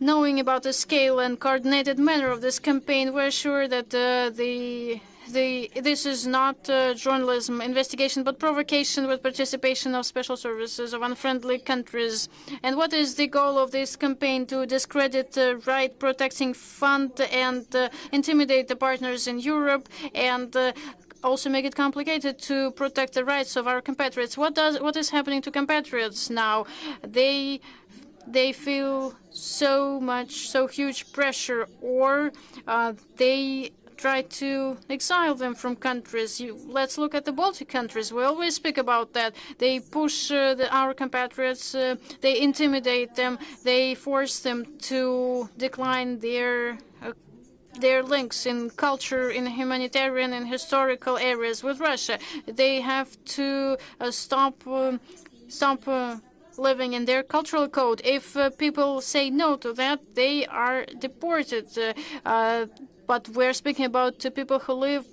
Knowing about the scale and coordinated manner of this campaign, we're sure that this is not journalism investigation, but provocation with participation of special services of unfriendly countries. And what is the goal of this campaign? To discredit the right protecting fund and intimidate the partners in Europe, and also make it complicated to protect the rights of our compatriots. What is happening to compatriots now? They feel so huge pressure, or they try to exile them from countries. Let's look at the Baltic countries. We always speak about that. They push our compatriots, they intimidate them, they force them to decline their links in culture, in humanitarian and historical areas with Russia. They have to stop living in their cultural code. If people say no to that, they are deported. But we're speaking about people who live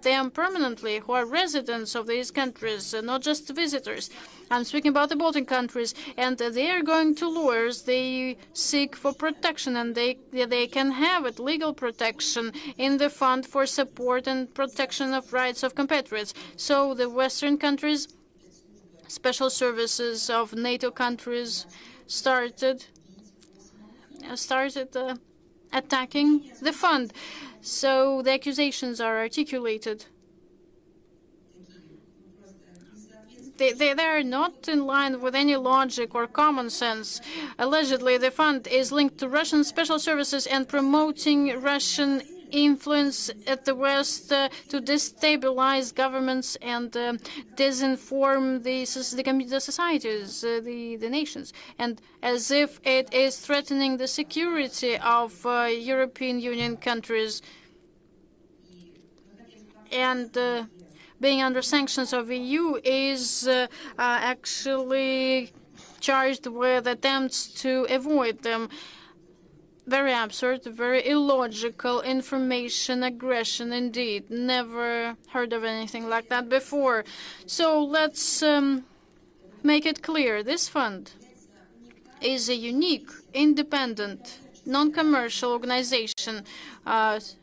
them permanently, who are residents of these countries, not just visitors. I'm speaking about the Baltic countries, and they are going to lawyers. They seek for protection, and they can have it, legal protection, in the Fund for Support and Protection of Rights of Compatriots. So the Western countries, special services of NATO countries, started attacking the fund. So the accusations are articulated. They are not in line with any logic or common sense. Allegedly, the fund is linked to Russian special services and promoting Russian influence at the West to destabilize governments and disinform the societies, the nations, and as if it is threatening the security of European Union countries. And being under sanctions of EU is actually charged with attempts to avoid them. Very absurd, very illogical information aggression indeed. Never heard of anything like that before. So let's make it clear. This fund is a unique, independent, non-commercial organization.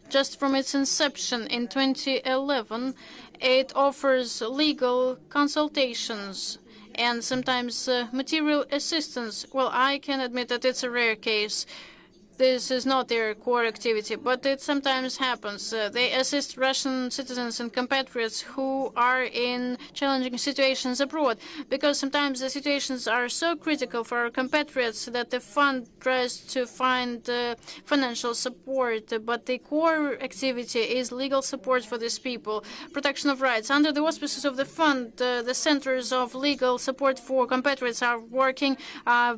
Just from its inception in 2011, it offers legal consultations and sometimes material assistance. Well, I can admit that it's a rare case. This is not their core activity, but it sometimes happens. They assist Russian citizens and compatriots who are in challenging situations abroad, because sometimes the situations are so critical for our compatriots that the fund tries to find financial support, but the core activity is legal support for these people, protection of rights. Under the auspices of the fund, the centers of legal support for compatriots are working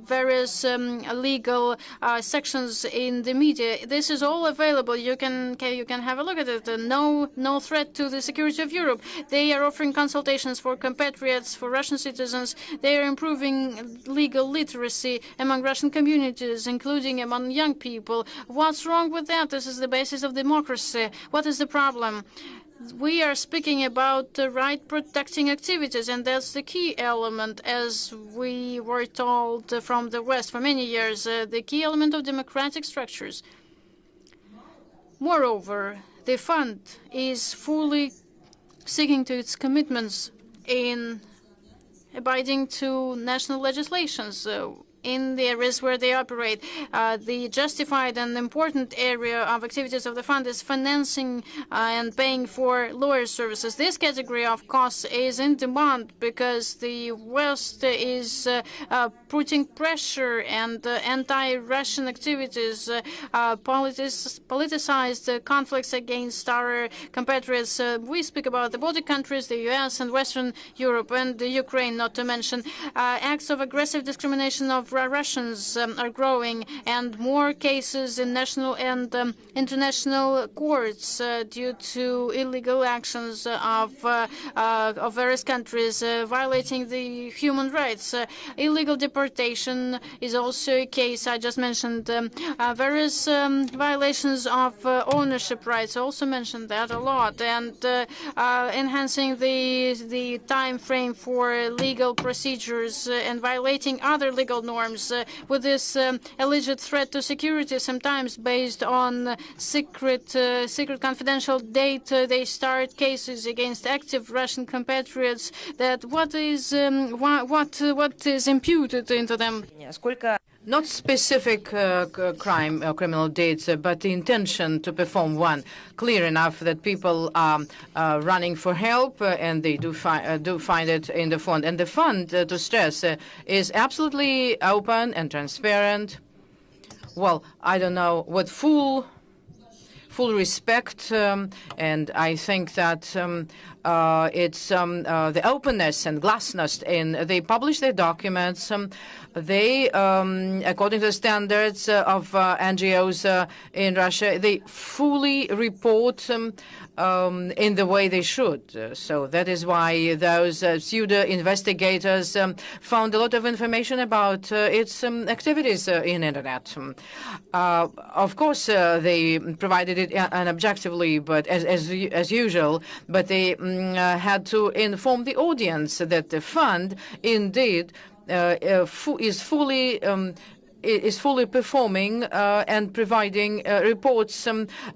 various legal sections in the media. This is all available. You can have a look at it. No threat to the security of Europe. They are offering consultations for compatriots, for Russian citizens. They are improving legal literacy among Russian communities, including among young people. What's wrong with that? This is the basis of democracy. What is the problem? We are speaking about right protecting activities, and that's the key element, as we were told from the West for many years, the key element of democratic structures. Moreover, the fund is fully sticking to its commitments in abiding to national legislations. In the areas where they operate. The justified and important area of activities of the fund is financing and paying for lawyer services. This category of costs is in demand because the West is putting pressure and anti-Russian activities, politicized conflicts against our compatriots. We speak about the Baltic countries, the U.S. and Western Europe, and the Ukraine, not to mention. Acts of aggressive discrimination of Russians are growing, and more cases in national and international courts due to illegal actions of various countries violating the human rights. Illegal deportation is also a case I just mentioned. Various violations of ownership rights, also mentioned that a lot, and enhancing the time frame for legal procedures and violating other legal norms norms, with this alleged threat to security, sometimes based on secret confidential data. They start cases against active Russian compatriots. That what is imputed into them? Not specific crime or criminal deeds, but the intention to perform one. Clear enough that people are running for help, and they do find it in the fund. And the fund, to stress, is absolutely open and transparent. Well, I don't know, with full respect, and I think that it's the openness and glassness they publish their documents. They, according to the standards of NGOs in Russia, they fully report in the way they should. So that is why those pseudo-investigators found a lot of information about its activities in Internet. Of course, they provided it unobjectively, but as usual, but they had to inform the audience that the fund indeed is fully performing and providing reports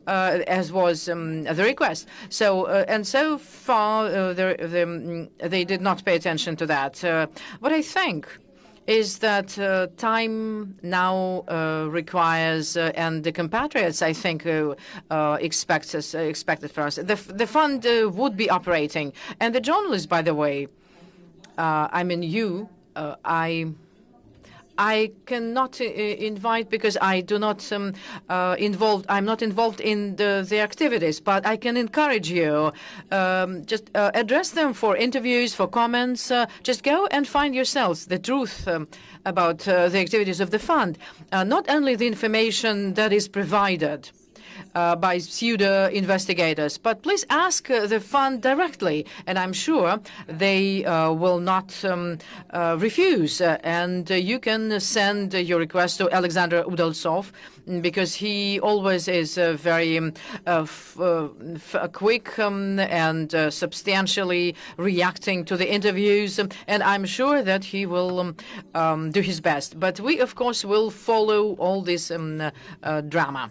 as was the request. So and so far they did not pay attention to that. What I think is that time now requires, and the compatriots, I think, expected for us. The fund would be operating, and the journalists, by the way, I mean you, I cannot invite because I do not I'm not involved in the activities, but I can encourage you. Just address them for interviews, for comments. Just go and find yourselves the truth about the activities of the fund. Not only the information that is provided by pseudo-investigators, but please ask the fund directly, and I'm sure they will not refuse. And you can send your request to Alexander Udaltsov, because he always is very quick and substantially reacting to the interviews, and I'm sure that he will do his best. But we, of course, will follow all this drama.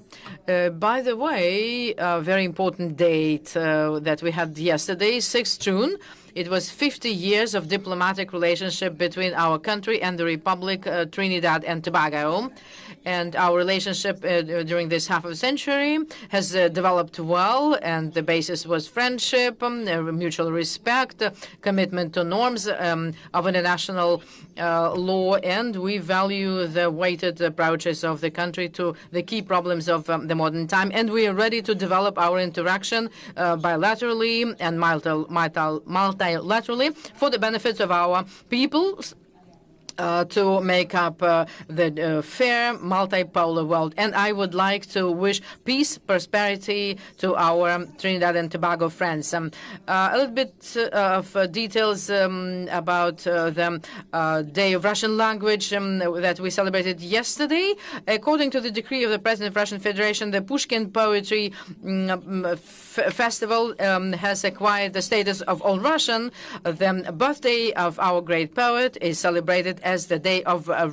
By the way, a very important date that we had yesterday, 6th June. It was 50 years of diplomatic relationship between our country and the Republic Trinidad and Tobago. And our relationship during this half of a century has developed well, and the basis was friendship, mutual respect, commitment to norms of international law, and we value the weighted approaches of the country to the key problems of the modern time. And we are ready to develop our interaction bilaterally and multilaterally for the benefit of our peoples, to make up the fair multipolar world. And I would like to wish peace, prosperity to our Trinidad and Tobago friends. A little bit of details about the Day of Russian Language that we celebrated yesterday. According to the decree of the President of Russian Federation, the Pushkin Poetry Festival has acquired the status of All Russian. The birthday of our great poet is celebrated as the Day of Day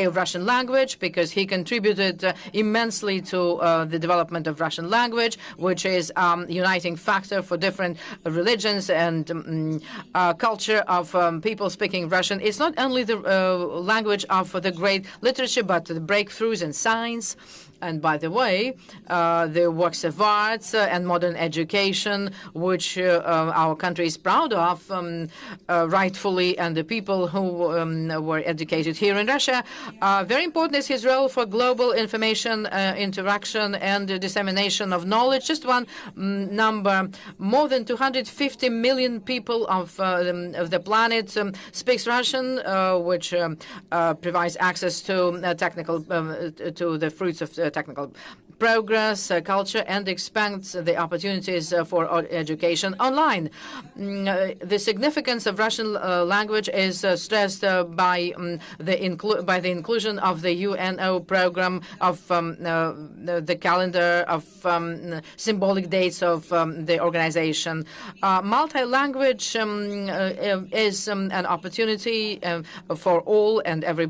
of Russian Language, because he contributed immensely to the development of Russian language, which is uniting factor for different religions and culture of people speaking Russian. It's not only the language of the great literature, but the breakthroughs in science. And by the way, the works of arts and modern education, which our country is proud of, rightfully, and the people who were educated here in Russia. Very important is his role for global information interaction and dissemination of knowledge. Just one number: more than 250 million people of the planet speaks Russian, which provides access to technical to the fruits of technical progress, culture, and expands the opportunities for education online. The significance of Russian language is stressed by the inclusion of the UNO program of the calendar of symbolic dates of the organization. Multi-language is an opportunity for all, and every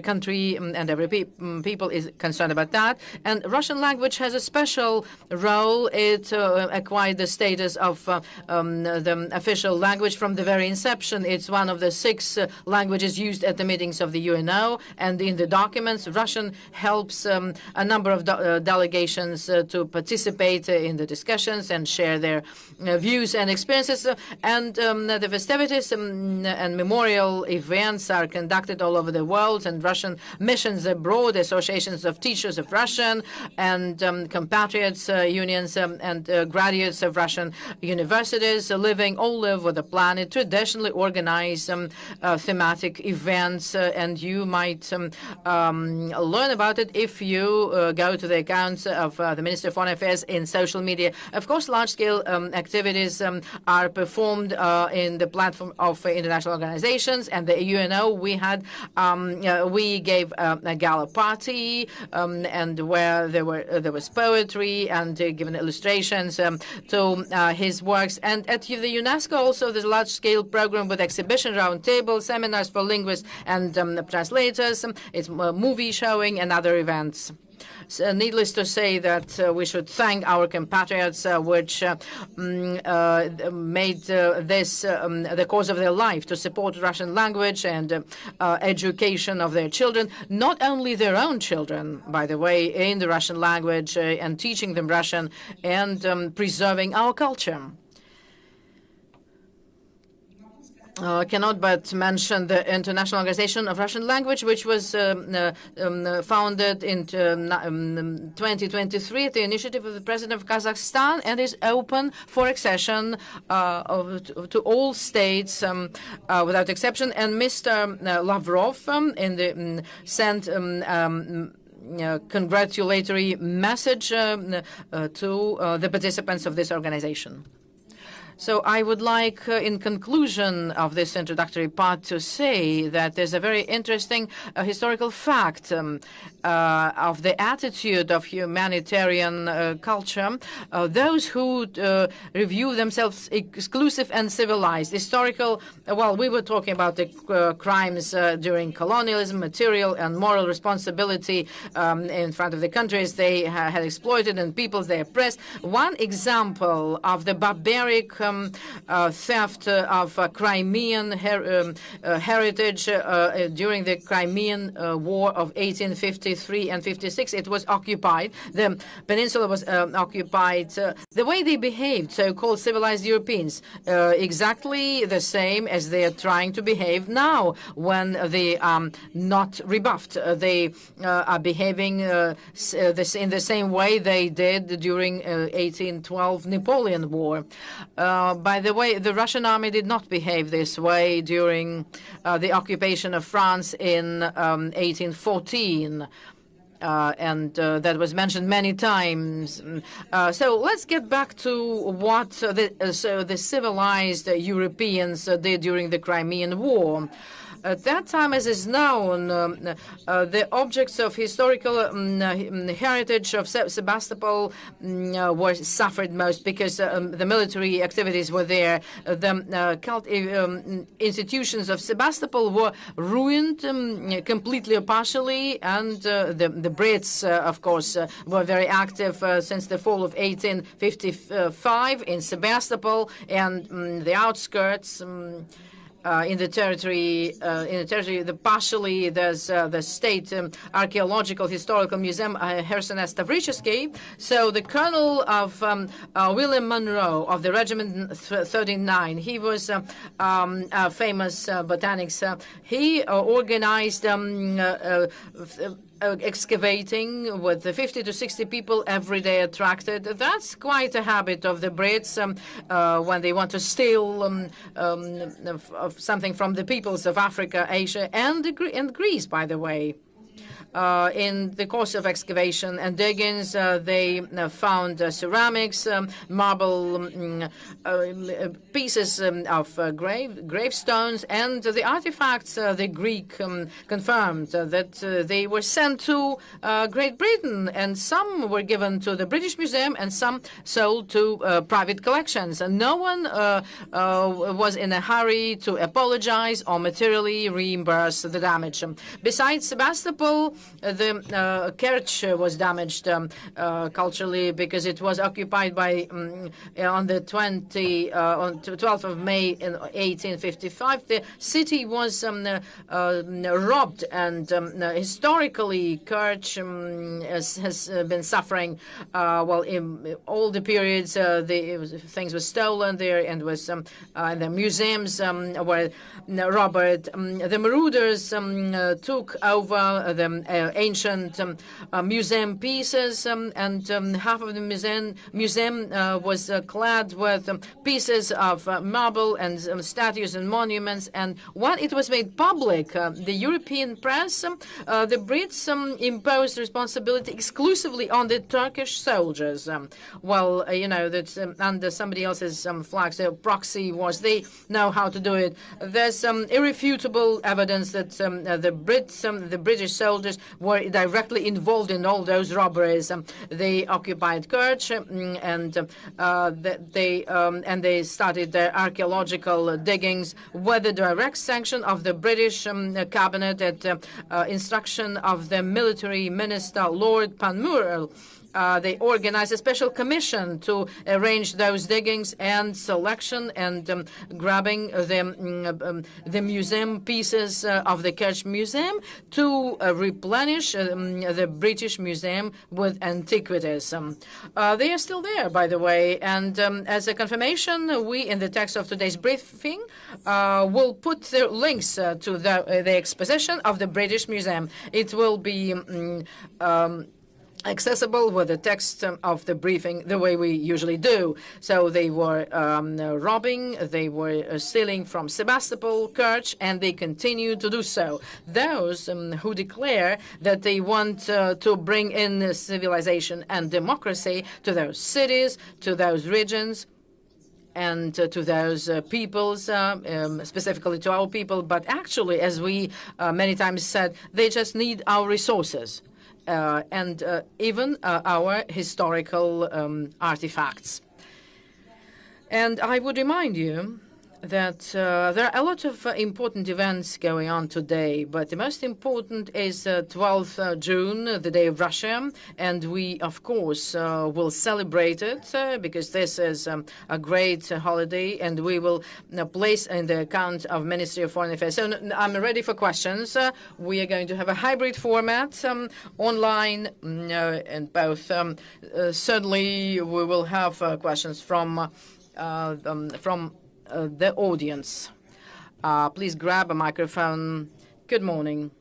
country and every people is concerned about that. And Russian language has a special role. It acquired the status of the official language from the very inception. It's one of the 6 languages used at the meetings of the UNO, and in the documents, Russian helps a number of delegations to participate in the discussions and share their views and experiences. And the festivities and memorial events are conducted all over the world, and Russian missions abroad, associations of teachers of Russian, and compatriots, unions, and graduates of Russian universities living all over the planet traditionally organize thematic events, and you might learn about it if you go to the accounts of the Ministry of Foreign Affairs in social media. Of course, large-scale activities are performed in the platform of international organizations, and the UNO. We gave a gala party, and where there was poetry and given illustrations to his works. And at the UNESCO also there's a large-scale program with exhibition, round table, seminars for linguists and translators. It's movie showing and other events. So needless to say that we should thank our compatriots, which made this the cause of their life, to support Russian language and education of their children, not only their own children, by the way, in the Russian language and teaching them Russian and preserving our culture. Cannot but mention the International Organization of Russian Language, which was founded in 2023 at the initiative of the President of Kazakhstan, and is open for accession to all states without exception. And Mr. Lavrov sent congratulatory message to the participants of this organization. So I would like, in conclusion of this introductory part, to say that there's a very interesting historical fact of the attitude of humanitarian culture. Those who review themselves exclusive and civilized, historical, well, we were talking about the crimes during colonialism, material and moral responsibility in front of the countries they had exploited and peoples they oppressed. One example of the barbaric theft of Crimean heritage during the Crimean War of 1853 and 56. It was occupied. The peninsula was occupied. The way they behaved, so-called civilized Europeans, exactly the same as they are trying to behave now when they are not rebuffed. They are behaving in the same way they did during 1812 Napoleon War. By the way, the Russian army did not behave this way during the occupation of France in 1814. And that was mentioned many times. So let's get back to what the civilized Europeans did during the Crimean War. At that time, as is known, the objects of historical heritage of Sebastopol were suffered most because the military activities were there. The cult institutions of Sebastopol were ruined completely or partially, and the Brits, of course, were very active since the fall of 1855 in Sebastopol and the outskirts. In the territory, partially there's the State Archaeological Historical Museum, Hersonas Tavrishesky. So the colonel of William Monroe of the Regiment 39, he was a famous botanist. He organized excavating with 50 to 60 people every day attracted. That's quite a habit of the Brits when they want to steal something from the peoples of Africa, Asia, and Greece, by the way. In the course of excavation and diggings, they found ceramics, marble pieces of gravestones, and the artifacts, the Greek confirmed that they were sent to Great Britain, and some were given to the British Museum and some sold to private collections. And no one was in a hurry to apologize or materially reimburse the damage. Besides Sebastopol, the Kerch was damaged culturally because it was occupied by on the 12th of May in 1855. The city was robbed, and historically Kerch has been suffering. Well, in all the periods, things were stolen there, and was the museums were robbed. The marauders took over the ancient museum pieces, and half of the museum was clad with pieces of marble and statues and monuments. And when it was made public, the European press, the Brits imposed responsibility exclusively on the Turkish soldiers. Well, you know, that under somebody else's flags, the proxy wars, they know how to do it. There's irrefutable evidence that the British soldiers were directly involved in all those robberies. They occupied Kerch, and they started their archaeological diggings with the direct sanction of the British cabinet at instruction of the military minister, Lord Panmure. They organized a special commission to arrange those diggings and selection and grabbing the museum pieces of the Kerch Museum to replenish the British Museum with antiquities. They are still there, by the way, and as a confirmation, we, in the text of today's briefing, will put the links to the exposition of the British Museum. It will be accessible with the text of the briefing the way we usually do. So they were robbing, they were stealing from Sebastopol, Kerch, and they continue to do so. Those who declare that they want to bring in civilization and democracy to those cities, to those regions, and to those peoples, specifically to our people, but actually, as we many times said, they just need our resources. And even our historical artifacts. And I would remind you that there are a lot of important events going on today, but the most important is 12th June, the Day of Russia, and we, of course, will celebrate it because this is a great holiday, and we will place in the account of Ministry of Foreign Affairs. So I'm ready for questions. We are going to have a hybrid format, online and both. Certainly, we will have questions from the audience. Please grab a microphone. Good morning.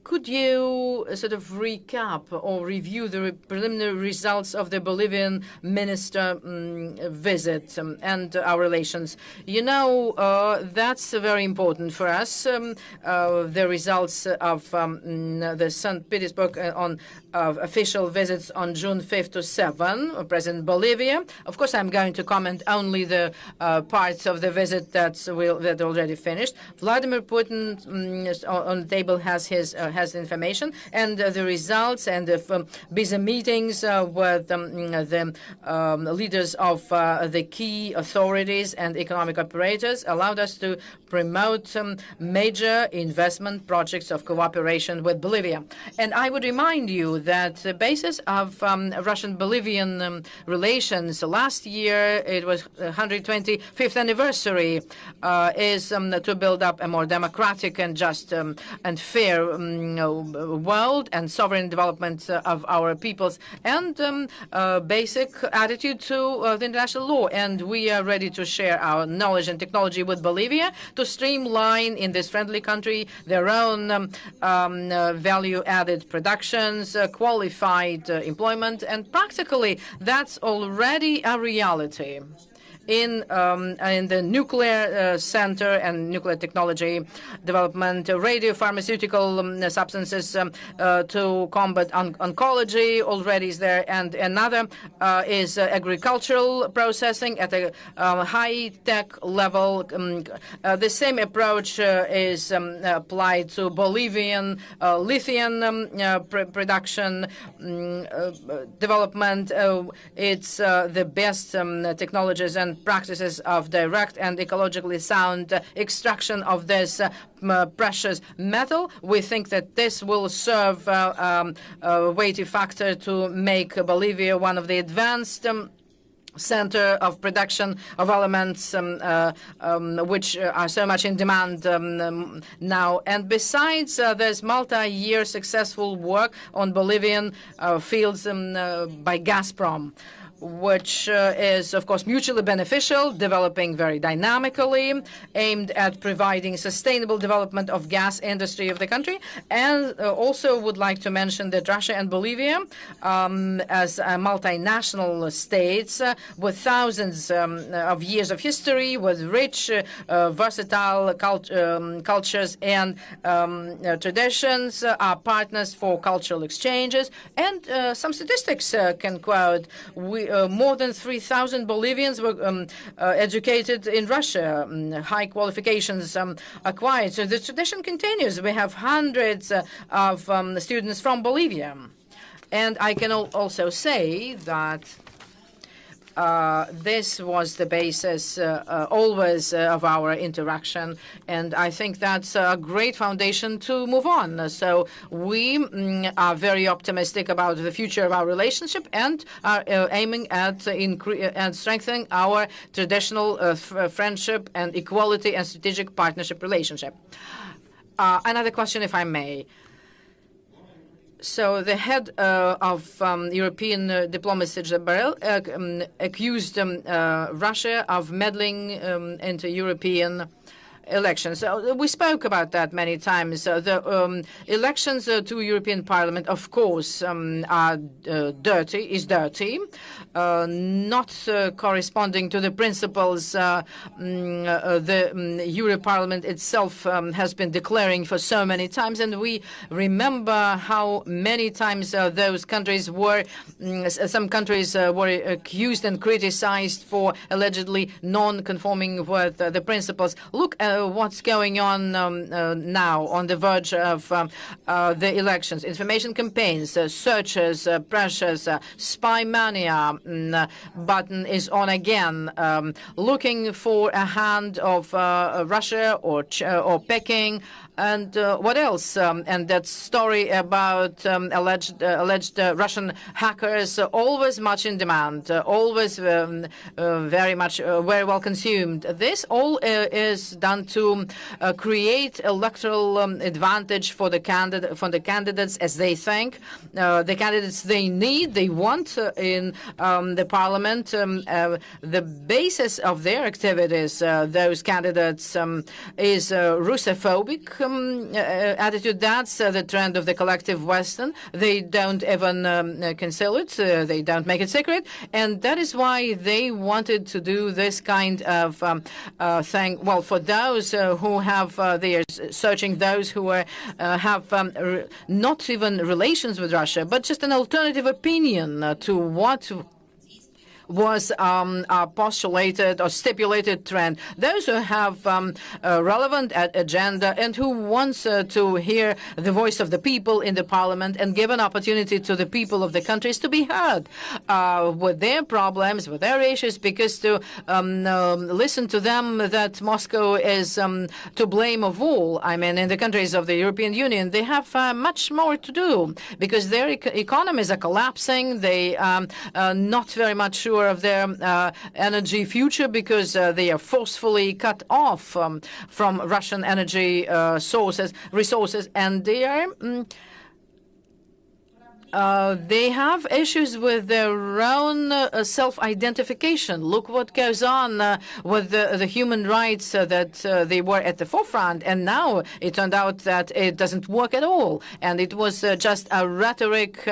Could you sort of recap or review the preliminary results of the Bolivian minister visit and our relations? You know, that's very important for us. The results of the St. Petersburg on official visits on June 5th to 7, President Bolivia. Of course, I'm going to comment only the parts of the visit that already finished. Vladimir Putin on the table has information and the results and the busy meetings with the leaders of the key authorities and economic operators allowed us to promote major investment projects of cooperation with Bolivia. And I would remind you that the basis of Russian-Bolivian relations last year, it was 125th anniversary, is to build up a more democratic and just and fair world and sovereign development of our peoples and basic attitude to the international law. And we are ready to share our knowledge and technology with Bolivia to streamline in this friendly country their own value-added productions, qualified employment, and practically that's already a reality. in the nuclear center and nuclear technology development, radiopharmaceutical substances to combat oncology already is there, and another is agricultural processing at a high-tech level. The same approach is applied to Bolivian lithium production development. It's the best technologies and practices of direct and ecologically sound extraction of this precious metal. We think that this will serve a weighty factor to make Bolivia one of the advanced center of production of elements which are so much in demand now. And besides, there's multi-year successful work on Bolivian fields by Gazprom, which is, of course, mutually beneficial, developing very dynamically, aimed at providing sustainable development of gas industry of the country. And also would like to mention that Russia and Bolivia, as multinational states with thousands of years of history, with rich, versatile cultures and traditions, are partners for cultural exchanges. And some statistics can quote, more than 3,000 Bolivians were educated in Russia, high qualifications acquired. So the tradition continues. We have hundreds of students from Bolivia. And I can also say that this was the basis always of our interaction, and I think that's a great foundation to move on. So we are very optimistic about the future of our relationship and are aiming at strengthening our traditional friendship and equality and strategic partnership relationship. Another question, if I may. So the head of European diplomacy, Borrell, accused Russia of meddling into European elections. We spoke about that many times. The elections to European Parliament, of course, are dirty, not corresponding to the principles the Euro Parliament itself has been declaring for so many times. And we remember how many times those countries were, some countries were accused and criticized for allegedly non-conforming with the principles. Look what's going on now on the verge of the elections. Information campaigns, searches, pressures, spy mania button is on again, looking for a hand of Russia or Peking. And what else? And that story about alleged Russian hackers, always much in demand, always very well consumed. This all is done to create electoral advantage for the candidates, as they think, the candidates they need, they want in the parliament. The basis of their activities, those candidates, is Russophobic attitude. That's the trend of the collective Western. They don't even conceal it. They don't make it secret. And that is why they wanted to do this kind of thing. Well, for those who have, they are searching those who have not even relations with Russia, but just an alternative opinion to what was postulated or stipulated trend. Those who have a relevant agenda and who wants to hear the voice of the people in the parliament and give an opportunity to the people of the countries to be heard with their problems, with their issues, because to listen to them that Moscow is to blame of all. I mean, in the countries of the European Union, they have much more to do because their economies are collapsing. They are not very much sure of their energy future because they are forcefully cut off from Russian energy resources, and they are they have issues with their own self-identification. Look what goes on with the human rights that they were at the forefront, and now it turned out that it doesn't work at all, and it was just a rhetoric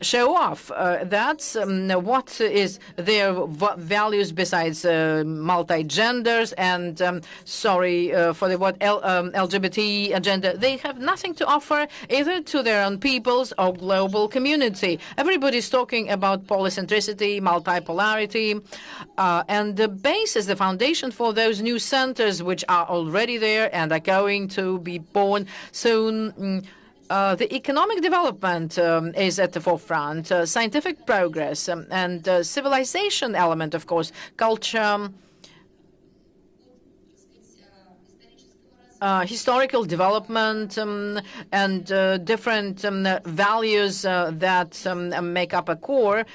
show off. That's what is their values besides multi-genders and sorry for the LGBT agenda. They have nothing to offer either to their own peoples or global community. Everybody's talking about polycentricity, multipolarity, and the basis, the foundation for those new centers which are already there and are going to be born soon. The economic development is at the forefront, scientific progress, and civilization element, of course, culture, historical development, and different values that make up a core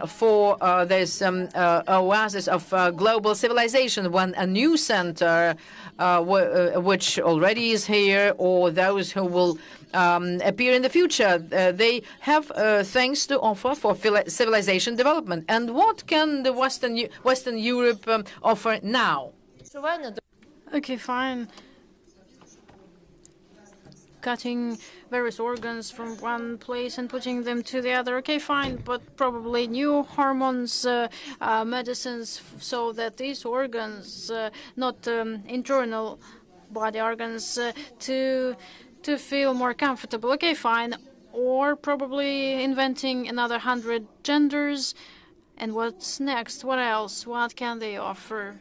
for this oasis of global civilization. When a new center, which already is here, or those who will appear in the future, they have things to offer for civilization development. And what can the Western Europe offer now? Okay, fine. Cutting various organs from one place and putting them to the other. Okay, fine, but probably new hormones, medicines, so that these organs, not internal body organs, to feel more comfortable. Okay, fine. Or probably inventing another 100 genders. And what's next? What else? What can they offer?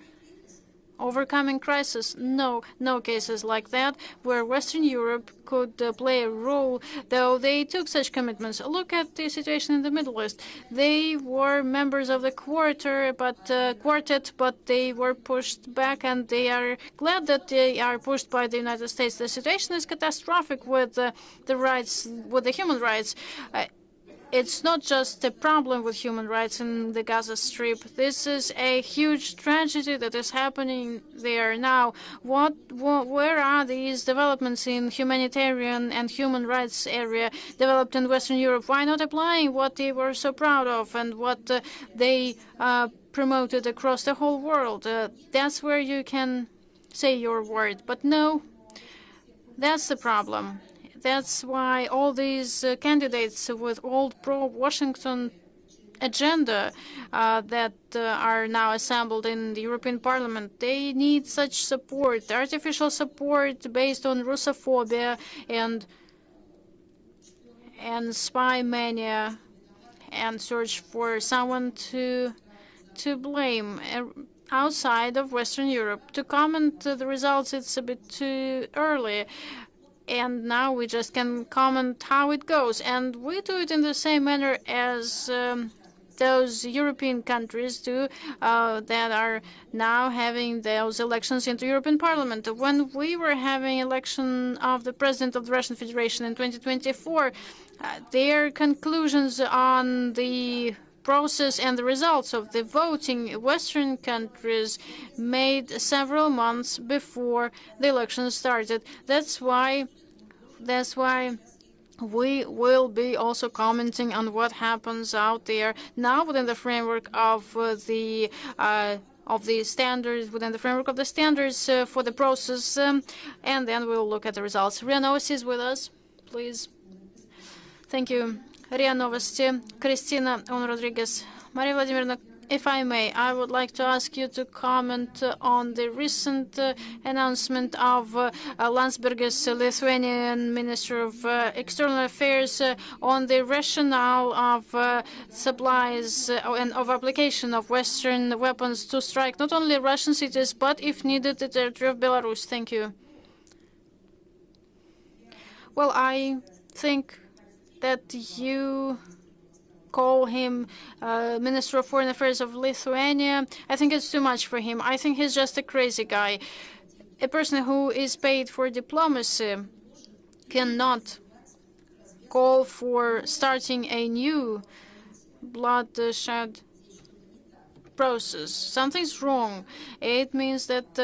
Overcoming crisis? No cases like that where Western Europe could play a role, though they took such commitments. Look at the situation in the Middle East. They were members of the quartet, but they were pushed back, and they are glad that they are pushed by the United States. The situation is catastrophic with the human rights. It's not just a problem with human rights in the Gaza Strip. This is a huge tragedy that is happening there now. Where are these developments in humanitarian and human rights area developed in Western Europe? Why not applying what they were so proud of and what they promoted across the whole world? That's where you can say your word. But no, that's the problem. That's why all these candidates with old pro-Washington agenda that are now assembled in the European Parliament, they need such support, artificial support based on Russophobia and spy mania, and search for someone to blame outside of Western Europe. To comment the results, it's a bit too early. And now we just can comment how it goes. And we do it in the same manner as those European countries do that are now having those elections into European Parliament. When we were having election of the President of the Russian Federation in 2024, their conclusions on the process and the results of the voting Western countries made several months before the election started. That's why we will be also commenting on what happens out there now within the framework of the standards, within the framework of the standards for the process, and then we'll look at the results. RIA Novosti is with us, please. Thank you. RIA Novosti, Kristina Rodriguez. Maria Vladimirovna, if I may, I would like to ask you to comment on the recent announcement of Landsbergis, Lithuanian Minister of External Affairs, on the rationale of supplies and of application of Western weapons to strike not only Russian cities, but, if needed, the territory of Belarus. Thank you. Well, I think that you call him Minister of Foreign Affairs of Lithuania. I think it's too much for him. I think he's just a crazy guy. A person who is paid for diplomacy cannot call for starting a new bloodshed process. Something's wrong. It means that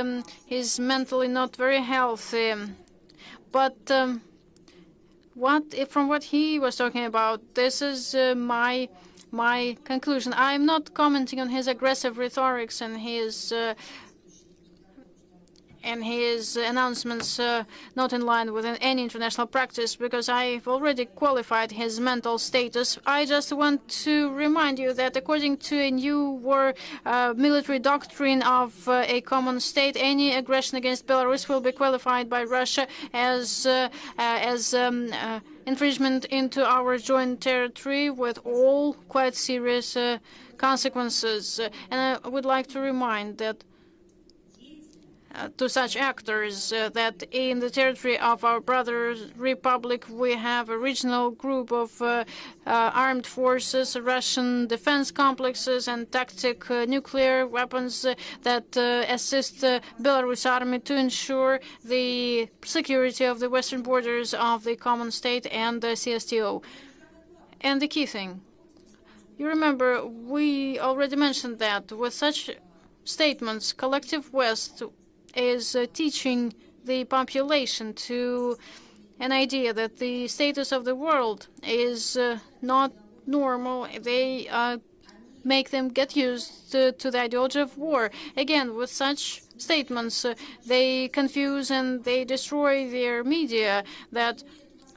he's mentally not very healthy. But from what he was talking about, this is my conclusion. I'm not commenting on his aggressive rhetorics and and his announcements not in line with any international practice, because I've already qualified his mental status. I just want to remind you that according to a new war military doctrine of a common state, any aggression against Belarus will be qualified by Russia as infringement into our joint territory, with all quite serious consequences. And I would like to remind that to such actors that in the territory of our brother republic we have a regional group of armed forces, Russian defense complexes and tactic nuclear weapons that assist Belarus army to ensure the security of the western borders of the common state and the CSTO. And the key thing, you remember, we already mentioned that with such statements, collective West is teaching the population to an idea that the status of the world is not normal. They make them get used to the ideology of war. Again, with such statements, they confuse and they destroy their media that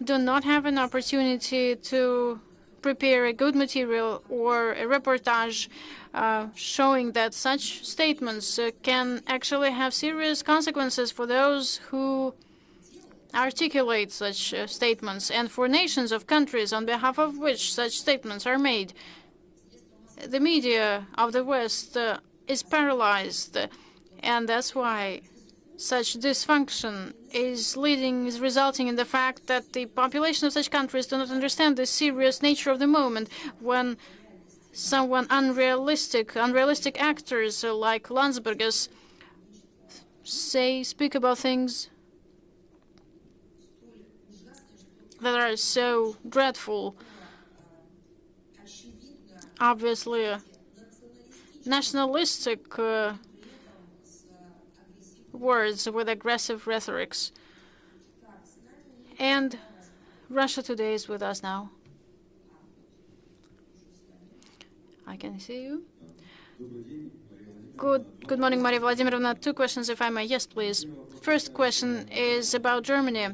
do not have an opportunity to prepare a good material or a reportage showing that such statements can actually have serious consequences for those who articulate such statements and for nations of countries on behalf of which such statements are made. The media of the West is paralyzed, and that's why such dysfunction is resulting in the fact that the population of such countries do not understand the serious nature of the moment when unrealistic actors like Landsbergis speak about things that are so dreadful. Obviously, nationalistic words with aggressive rhetorics. And Russia Today is with us now. I can see you. Good morning, Maria Vladimirovna. Two questions, if I may. Yes, please. First question is about Germany.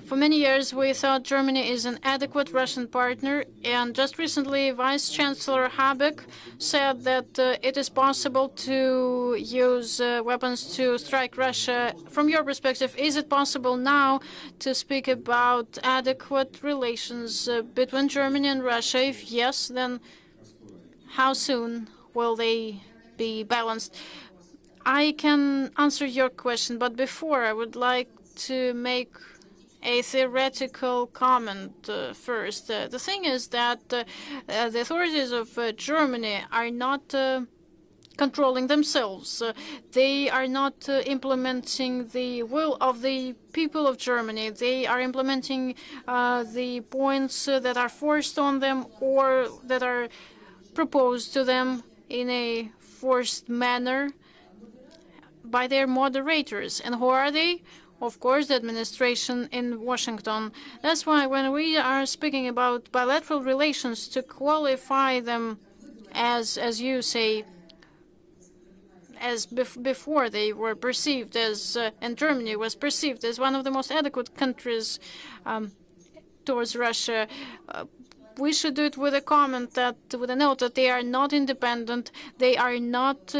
For many years, we thought Germany is an adequate Russian partner, and just recently, Vice Chancellor Habeck said that it is possible to use weapons to strike Russia. From your perspective, is it possible now to speak about adequate relations between Germany and Russia? If yes, then how soon will they be balanced? I can answer your question, but before I would like to make a theoretical comment first. The thing is that the authorities of Germany are not controlling themselves. They are not implementing the will of the people of Germany. They are implementing the points that are forced on them or that are proposed to them in a forced manner by their moderators. And who are they? Of course, the administration in Washington. That's why when we are speaking about bilateral relations, to qualify them as you say, as before they were perceived as, and Germany was perceived as one of the most adequate countries towards Russia, we should do it with a comment that, with a note that they are not independent, they are not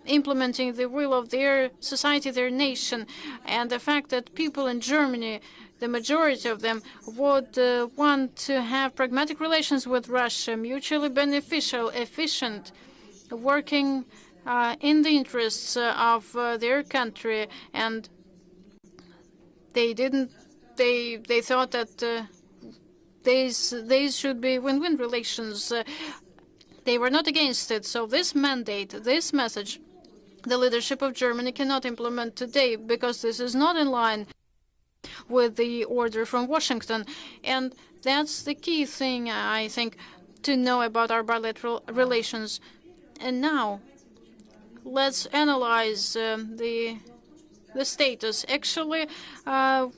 implementing the will of their society, their nation, and the fact that people in Germany, the majority of them, would want to have pragmatic relations with Russia, mutually beneficial, efficient, working in the interests of their country, and they didn't. They thought that these should be win-win relations. They were not against it. So this mandate, this message, the leadership of Germany cannot implement today because this is not in line with the order from Washington. And that's the key thing, I think, to know about our bilateral relations. And now, let's analyze the status. Actually,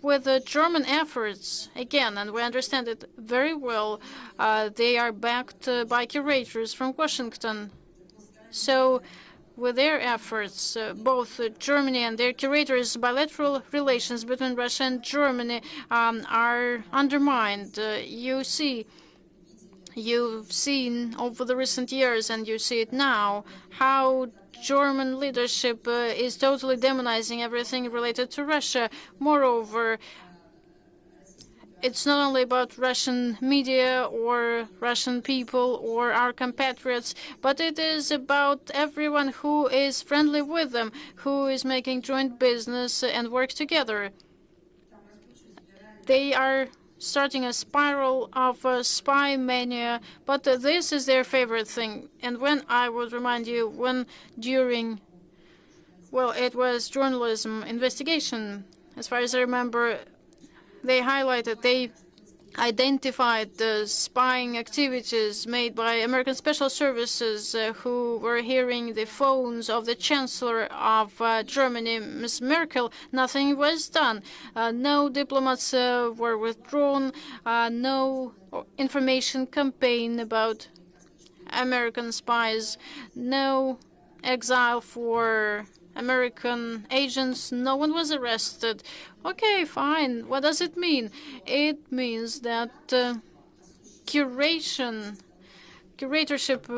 with the German efforts, again, and we understand it very well, they are backed by curators from Washington. So with their efforts. Both Germany and their curators' bilateral relations between Russia and Germany are undermined. You've seen over the recent years, and you see it now, how German leadership is totally demonizing everything related to Russia. Moreover, it's not only about Russian media or Russian people or our compatriots, but it is about everyone who is friendly with them, who is making joint business and work together. They are starting a spiral of spy mania, but this is their favorite thing. And when I would remind you, when during, well, it was journalism investigation, as far as I remember, they identified the spying activities made by American Special Services who were hearing the phones of the Chancellor of Germany, Ms. Merkel. Nothing was done. No diplomats were withdrawn. No information campaign about American spies. No exile for American agents. No one was arrested. Okay, fine. What does it mean? It means that curatorship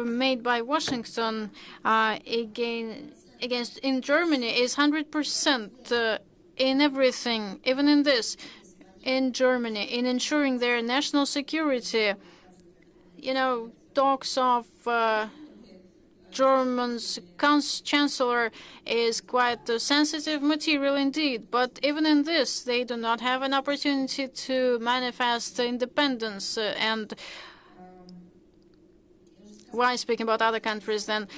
made by Washington against in Germany is 100% in everything, even in this, in Germany, in ensuring their national security. Talks of German's chancellor is quite sensitive material indeed, but even in this, they do not have an opportunity to manifest independence. And why speaking about other countries then?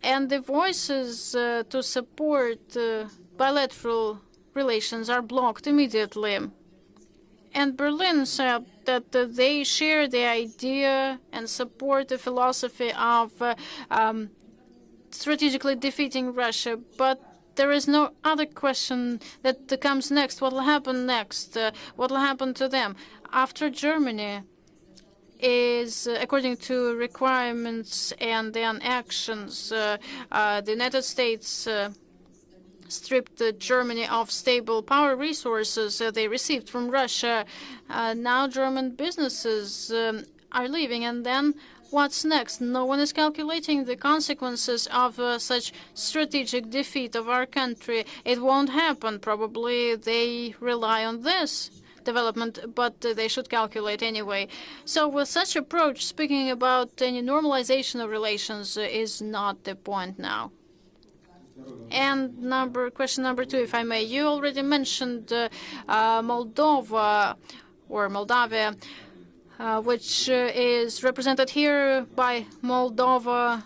And the voices to support bilateral relations are blocked immediately. And Berlin said that they share the idea and support the philosophy of strategically defeating Russia, but there is no other question that comes next. What will happen next? What will happen to them? After Germany is, according to requirements and then actions, the United States stripped Germany of stable power resources they received from Russia. Now German businesses are leaving, and then what's next? No one is calculating the consequences of such strategic defeat of our country. It won't happen. Probably they rely on this development, but they should calculate anyway. So with such approach, speaking about any normalization of relations is not the point now. And question number 2, if I may. You already mentioned Moldova or Moldavia, which is represented here by Moldova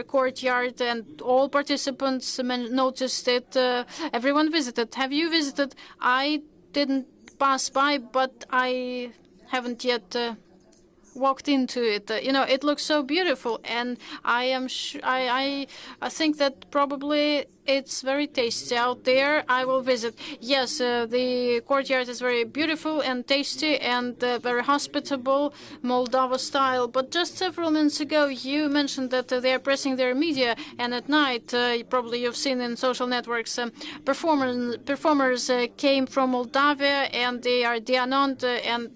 courtyard, and all participants noticed it. Everyone visited. Have you visited? I didn't pass by, but I haven't yet walked into it. It looks so beautiful, and I think that probably it's very tasty out there. I will visit. Yes, the courtyard is very beautiful and tasty and very hospitable, Moldova style. But just several minutes ago, you mentioned that they are pressing their media, and at night, probably you've seen in social networks, performers came from Moldavia, and they are de-announced, and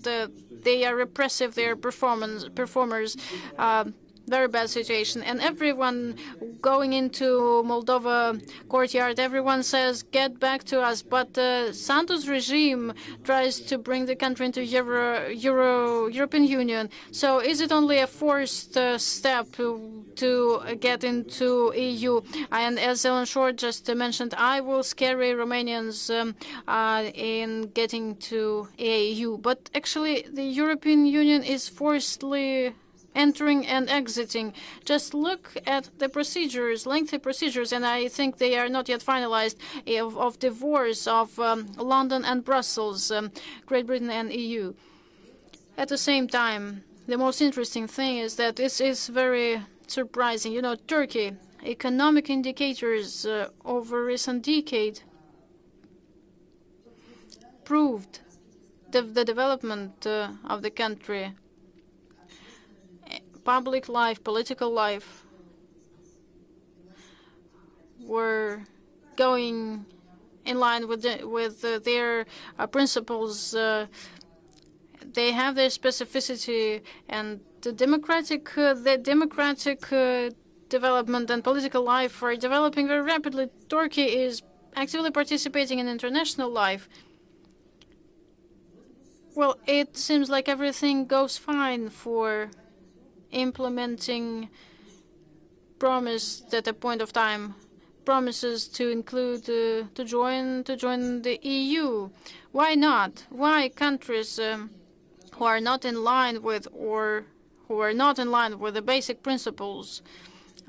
they are repressive. They are performers. Very bad situation. And everyone going into Moldova courtyard, everyone says, get back to us. But Santos regime tries to bring the country into European Union. So is it only a forced step to get into EU? And as Ellen Short just mentioned, I will scare Romanians in getting to EU. But actually, the European Union is forcibly entering and exiting. Just look at the procedures, lengthy procedures, and I think they are not yet finalized, of divorce of London and Brussels, Great Britain and EU. At the same time, the most interesting thing is that this is very surprising. Turkey, economic indicators over recent decade proved the development of the country. Public life, political life, were going in line with their principles. They have their specificity, and the democratic development and political life are developing very rapidly. Turkey is actively participating in international life. Well, it seems like everything goes fine for implementing promised at a point of time promises to include to join the EU. Why not? Why countries who are not in line with the basic principles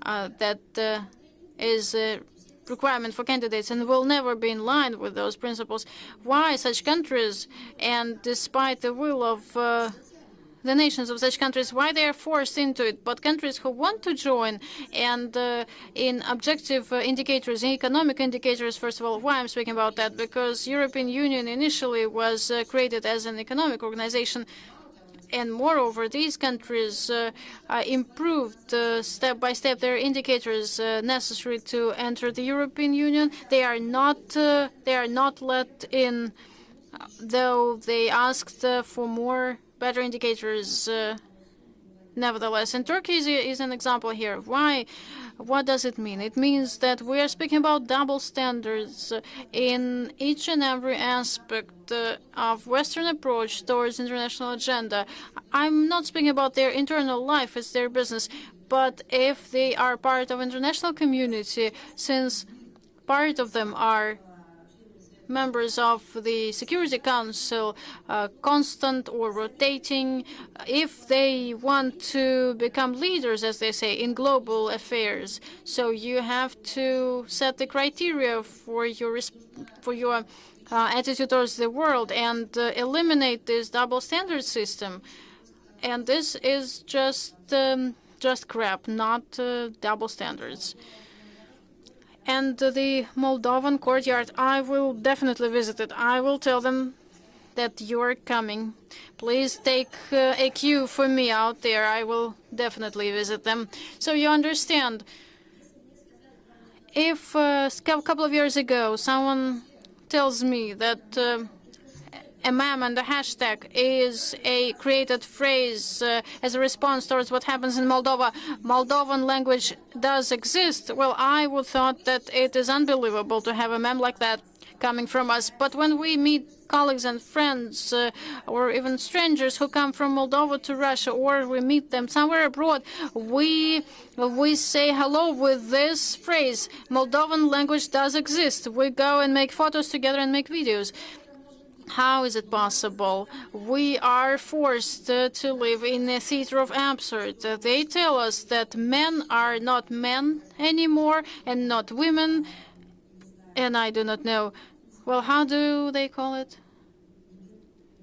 that is a requirement for candidates and will never be in line with those principles? Why such countries, and despite the will of the nations of such countries, why they are forced into it? But countries who want to join, and in objective indicators, in economic indicators, first of all, why I'm speaking about that? Because European Union initially was created as an economic organization, and moreover, these countries improved step by step their indicators necessary to enter the European Union. They are not let in, though they asked for more better indicators. Nevertheless, and Turkey is an example here. Why? What does it mean? It means that we are speaking about double standards in each and every aspect of Western approach towards international agenda. I'm not speaking about their internal life, it's their business. But if they are part of international community, since part of them are members of the Security Council, constant or rotating, if they want to become leaders, as they say, in global affairs. So you have to set the criteria for your attitude towards the world and eliminate this double standard system. And this is just crap, not double standards. And the Moldovan courtyard, I will definitely visit it. I will tell them that you're coming. Please take a cue for me out there. I will definitely visit them. So you understand, if a couple of years ago someone tells me that a meme and a hashtag is a created phrase as a response towards what happens in Moldova, Moldovan language does exist, well, I would thought that it is unbelievable to have a meme like that coming from us. But when we meet colleagues and friends or even strangers who come from Moldova to Russia, or we meet them somewhere abroad, we say hello with this phrase. Moldovan language does exist. We go and make photos together and make videos. How is it possible? We are forced to live in a theater of absurd. They tell us that men are not men anymore and not women, and I do not know. Well, how do they call it?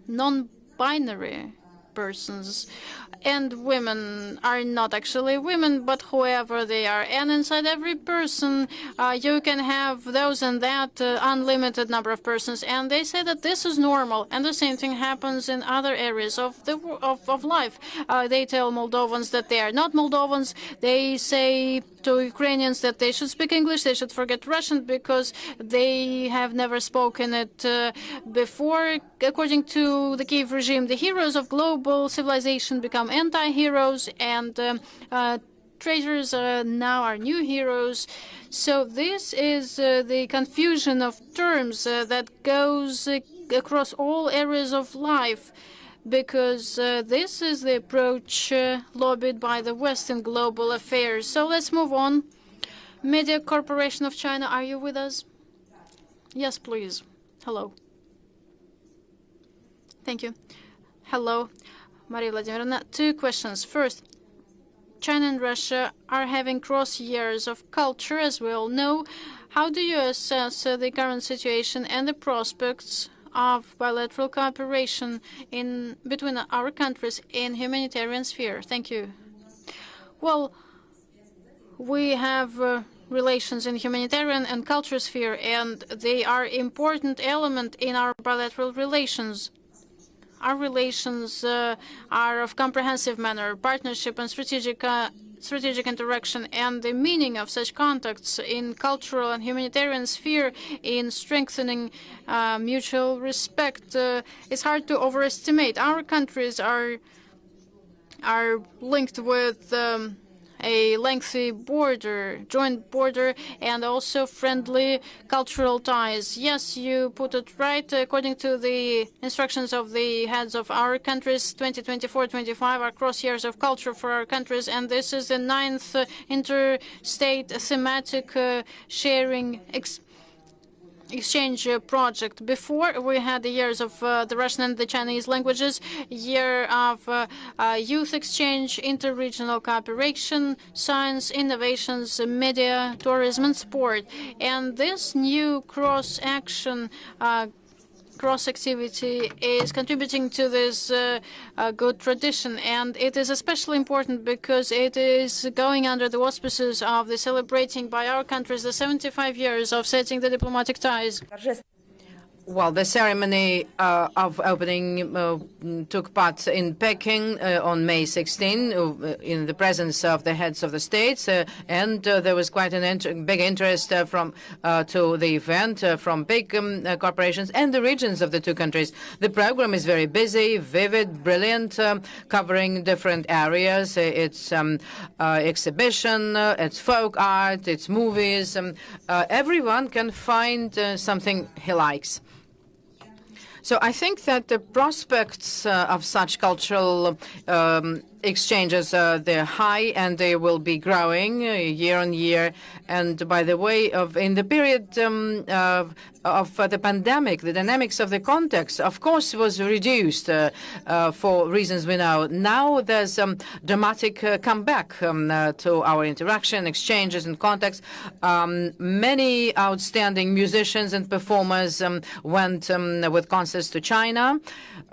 Non-binary persons. And women are not actually women, but whoever they are. And inside every person, you can have those and that unlimited number of persons. And they say that this is normal. And the same thing happens in other areas of life. They tell Moldovans that they are not Moldovans. They say to Ukrainians that they should speak English, they should forget Russian because they have never spoken it before. According to the Kiev regime, the heroes of global civilization become anti-heroes, and traitors now are new heroes. So this is the confusion of terms that goes across all areas of life, because this is the approach lobbied by the West in global affairs. So let's move on. Media Corporation of China, are you with us? Yes, please. Hello. Thank you. Hello, Maria Vladimirovna. 2 questions. First, China and Russia are having cross years of culture, as we all know. How do you assess the current situation and the prospects of bilateral cooperation between our countries in humanitarian sphere? Thank you. Well, we have relations in humanitarian and culture sphere, and they are important element in our bilateral relations. Our relations are of comprehensive manner. Partnership and strategic strategic interaction and the meaning of such contacts in cultural and humanitarian sphere in strengthening mutual respect is hard to overestimate. Our countries are linked with a lengthy border, joint border, and also friendly cultural ties. Yes, you put it right. According to the instructions of the heads of our countries, 2024-25 are cross years of culture for our countries, and this is the 9th interstate thematic sharing exchange project. Before, we had the years of the Russian and the Chinese languages, year of youth exchange, interregional cooperation, science, innovations, media, tourism, and sport. And this new cross-action cross-activity is contributing to this good tradition, and it is especially important because it is going under the auspices of the celebrating by our countries the 75 years of setting the diplomatic ties. Well, the ceremony of opening took part in Peking on May 16 in the presence of the heads of the states, and there was quite an big interest to the event from big corporations and the regions of the two countries. The program is very busy, vivid, brilliant, covering different areas. It's exhibition, it's folk art, it's movies. Everyone can find something he likes. So I think that the prospects of such cultural exchanges, they're high and they will be growing year on year. And by the way, in the period of the pandemic, the dynamics of the context, of course, was reduced for reasons we know. Now there's a dramatic comeback to our interaction, exchanges, and contacts. Many outstanding musicians and performers went with concerts to China,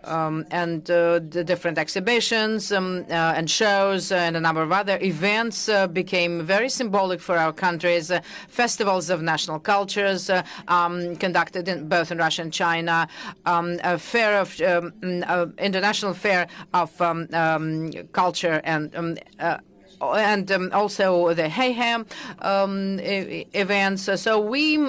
and the different exhibitions and shows and a number of other events became very symbolic for our countries. Festivals of national cultures conducted both in Russia and China, a fair of international fair of culture and also the Hey events. So we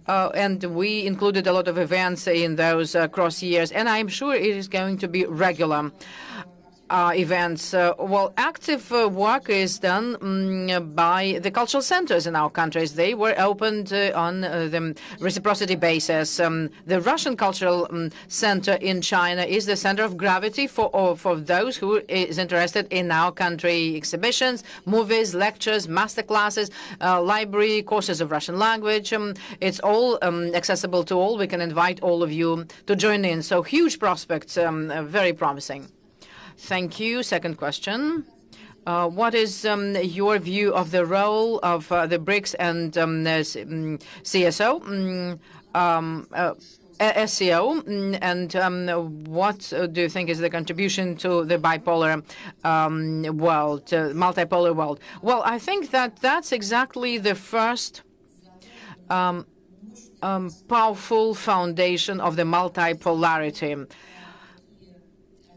and we included a lot of events in those cross years, and I'm sure it is going to be regular events. Well, active work is done by the cultural centers in our countries. They were opened on the reciprocity basis. The Russian Cultural Center in China is the center of gravity for those who is interested in our country. Exhibitions, movies, lectures, master classes, library, courses of Russian language. It's all accessible to all. We can invite all of you to join in. So huge prospects, very promising. Thank you. Second question. What is your view of the role of the BRICS and CSO, SCO, and what do you think is the contribution to the bipolar world, multipolar world? Well, I think that that's exactly the first powerful foundation of the multipolarity.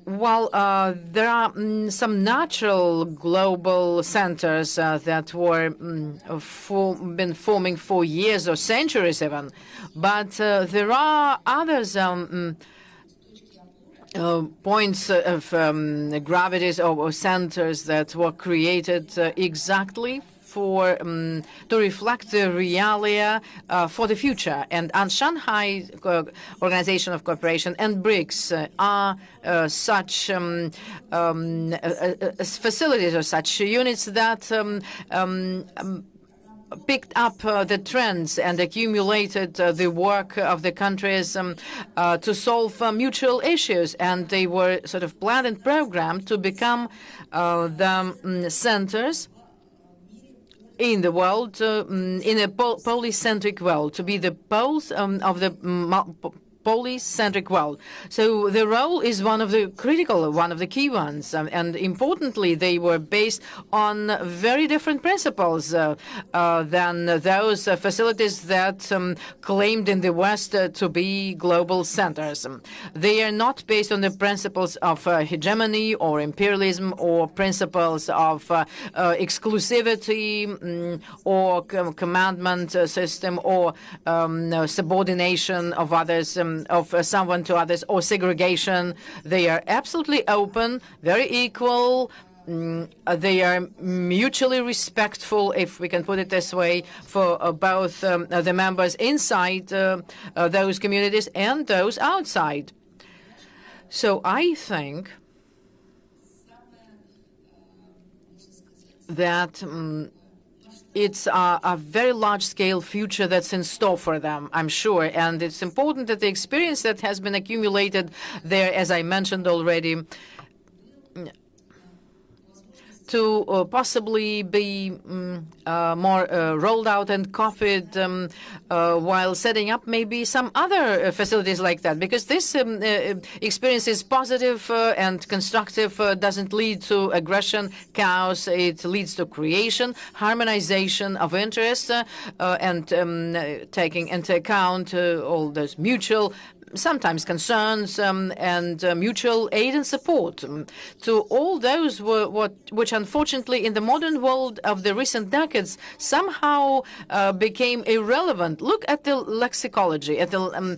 While there are some natural global centers that were been forming for years or centuries even, but there are others points of gravities or centers that were created exactly to reflect the realia for the future. And Shanghai Organization of Cooperation and BRICS are such facilities or such units that picked up the trends and accumulated the work of the countries to solve mutual issues. And they were sort of planned and programmed to become the centers in the world, in a polycentric world, to be the poles of the police-centric world. So the role is one of the critical, one of the key ones. And importantly, they were based on very different principles than those facilities that claimed in the West to be global centers. They are not based on the principles of hegemony or imperialism or principles of exclusivity or commandment system or subordination of others, of someone to others, or segregation. They are absolutely open, very equal. They are mutually respectful, if we can put it this way, for both the members inside those communities and those outside. So I think that it's a very large-scale future that's in store for them, I'm sure. And it's important that the experience that has been accumulated there, as I mentioned already, to possibly be more rolled out and copied while setting up maybe some other facilities like that. Because this experience is positive and constructive, doesn't lead to aggression, chaos. It leads to creation, harmonization of interests, and taking into account all those mutual sometimes concerns and mutual aid and support to all those which unfortunately in the modern world of the recent decades somehow became irrelevant. Look at the lexicology at the,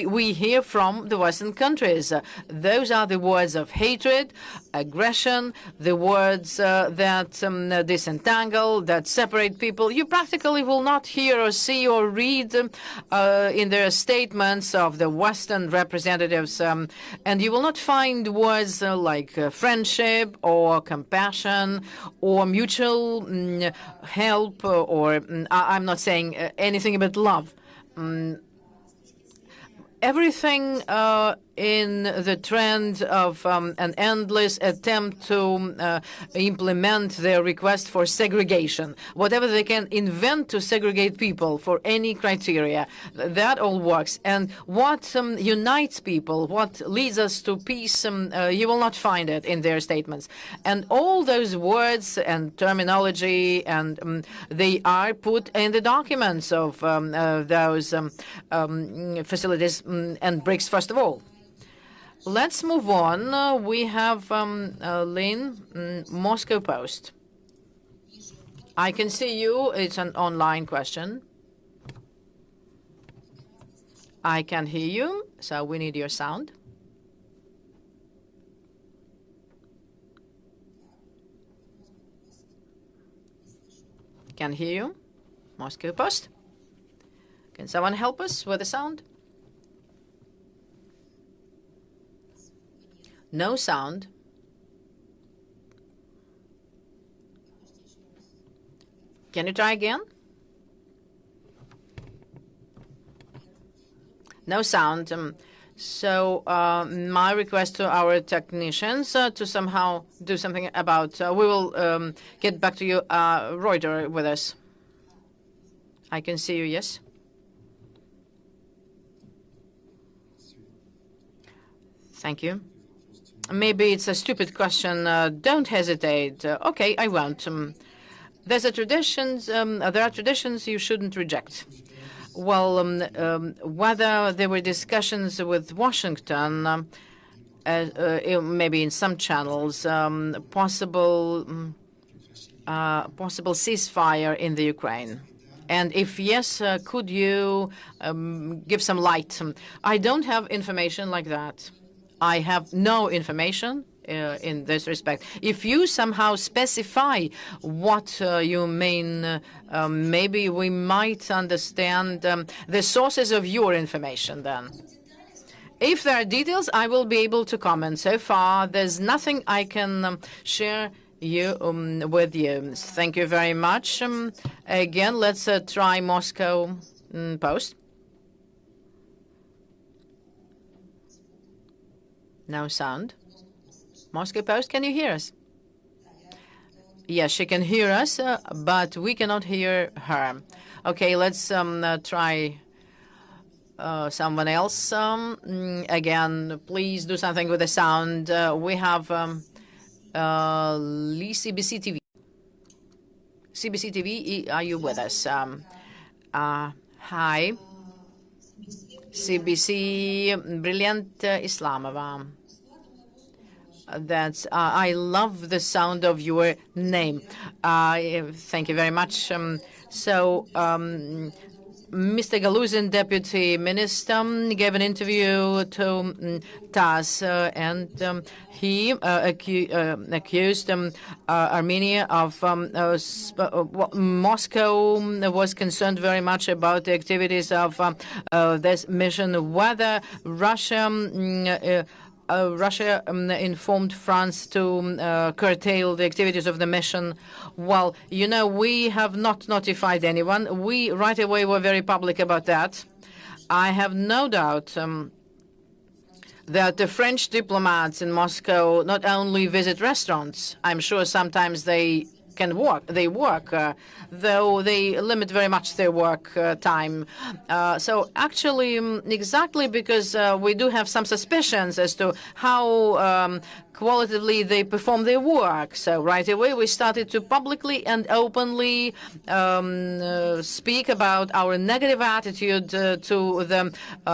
we hear from the Western countries. Those are the words of hatred, aggression, the words that disentangle, that separate people. You practically will not hear or see or read in their statements of the Western representatives, and you will not find words like friendship or compassion or mutual help, or I'm not saying anything about love. Everything in the trend of an endless attempt to implement their request for segregation, whatever they can invent to segregate people for any criteria, that all works. And what unites people, what leads us to peace, you will not find it in their statements. And all those words and terminology, and they are put in the documents of those facilities and BRICS, first of all. Let's move on. We have Lynn, Moscow Post. I can see you. It's an online question. I can hear you, so we need your sound. Can hear you, Moscow Post. Can someone help us with the sound? No sound. Can you try again? No sound. So my request to our technicians to somehow do something about, we will get back to you, Reuter with us. I can see you, yes? Thank you. Maybe it's a stupid question. Don't hesitate. Okay, I won't. There are traditions you shouldn't reject. Well, whether there were discussions with Washington, maybe in some channels, possible ceasefire in the Ukraine. And if yes, could you give some light? I don't have information like that. I have no information in this respect. If you somehow specify what you mean, maybe we might understand the sources of your information then. If there are details, I will be able to comment. So far, there's nothing I can share with you. Thank you very much. Again, let's try Moscow Post. No sound. Moscow Post, can you hear us? Yes, she can hear us, but we cannot hear her. Okay, let's try someone else. Again, please do something with the sound. We have CBC TV. CBC TV, are you with us? Hi. CBC, Brilliant Islamova. That's I love the sound of your name. Thank you very much. Mr. Galuzin, Deputy Minister, gave an interview to TASS, and he accused Armenia of Moscow was concerned very much about the activities of this mission, whether Russia informed France to curtail the activities of the mission. Well, you know, we have not notified anyone. We right away were very public about that. I have no doubt that the French diplomats in Moscow not only visit restaurants, I'm sure sometimes they can work. They work, though they limit very much their work time. So actually, exactly because we do have some suspicions as to how qualitatively they perform their work. So right away we started to publicly and openly speak about our negative attitude to the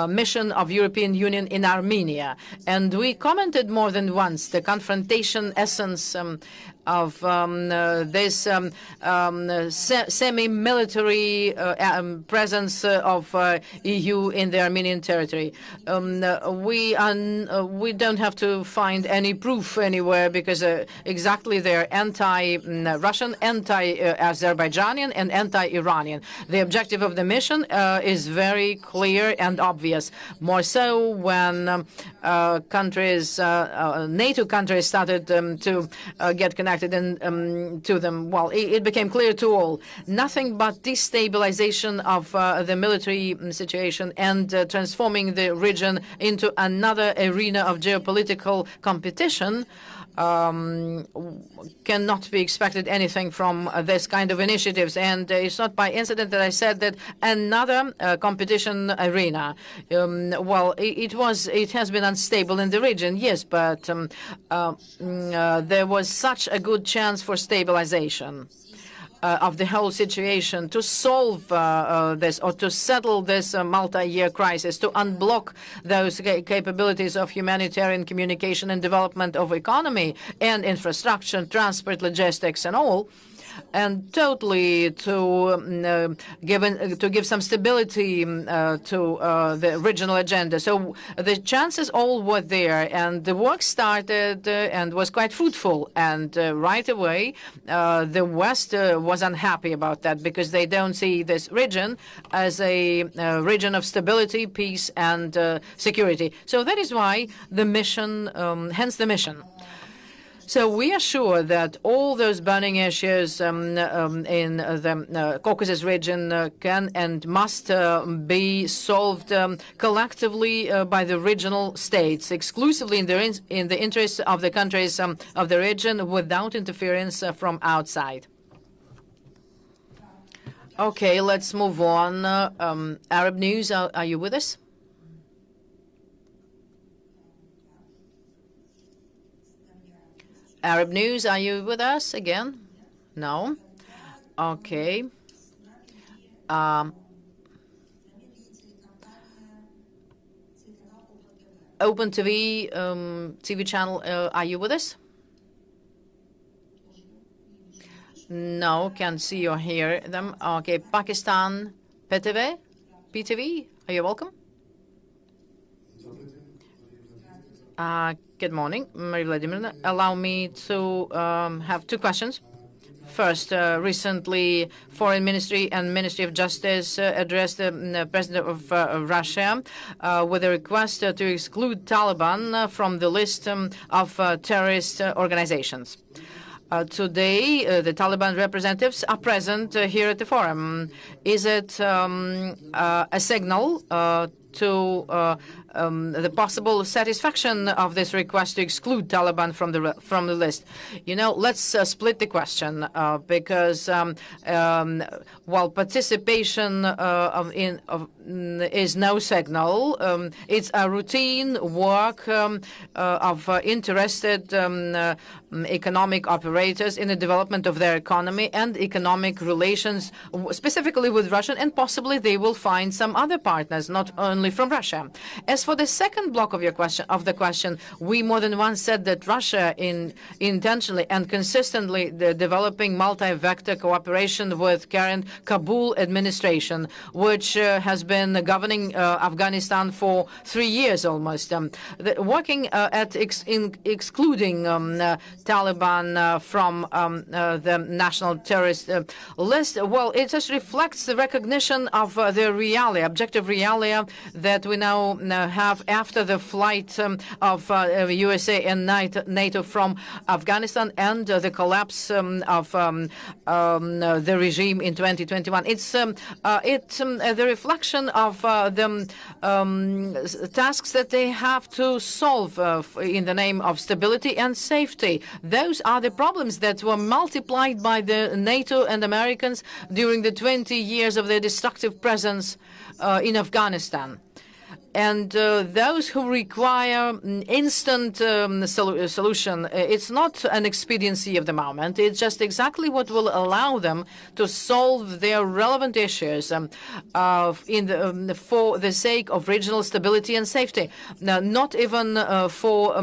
mission of European Union in Armenia. And we commented more than once the confrontation essence of this semi-military presence of EU in the Armenian territory. We don't have to find any proof anywhere because exactly they're anti-Russian, anti-Azerbaijani, and anti-Iranian. The objective of the mission is very clear and obvious. More so when NATO countries started to get connected to them. Well, it became clear to all. Nothing but destabilization of the military situation and transforming the region into another arena of geopolitical competition cannot be expected anything from this kind of initiatives. And it's not by incident that I said that another competition arena. Well, it has been unstable in the region, yes, but there was such a good chance for stabilization of the whole situation, to solve this or to settle this multi-year crisis, to unblock those capabilities of humanitarian communication and development of economy and infrastructure, transport, logistics, and all. And totally to give some stability to the regional agenda. So the chances all were there, and the work started and was quite fruitful. And right away, the West was unhappy about that because they don't see this region as a region of stability, peace, and security. So that is why the mission, hence the mission. So we are sure that all those burning issues in the Caucasus region can and must be solved collectively by the regional states, exclusively in the interests of the countries of the region, without interference from outside. Okay, let's move on. Arab News, are you with us? Arab News, are you with us again? No? Okay. Open TV, TV channel, are you with us? No, can't see or hear them. Okay, Pakistan, PTV, are you welcome? Good morning, Maria Vladimir. Allow me to have two questions. First, recently, Foreign Ministry and Ministry of Justice addressed the President of Russia with a request to exclude Taliban from the list of terrorist organizations. Today, the Taliban representatives are present here at the forum. Is it a signal to the possible satisfaction of this request to exclude Taliban from the list. Let's split the question because while participation is no signal, it's a routine work of interested economic operators in the development of their economy and economic relations, specifically with Russia, and possibly they will find some other partners, not only from Russia. As for the second block of the question, we more than once said that Russia intentionally and consistently developing multi-vector cooperation with current Kabul administration, which has been governing Afghanistan for 3 years almost, working at excluding Taliban from the national terrorist list. Well, it just reflects the recognition of the reality, objective reality that we now have after the flight of USA and NATO from Afghanistan and the collapse of the regime in 2021. It's the reflection of the tasks that they have to solve in the name of stability and safety. Those are the problems that were multiplied by the NATO and Americans during the 20 years of their destructive presence in Afghanistan. And those who require instant solution, it's not an expediency of the moment. It's just exactly what will allow them to solve their relevant issues for the sake of regional stability and safety. Now, not even for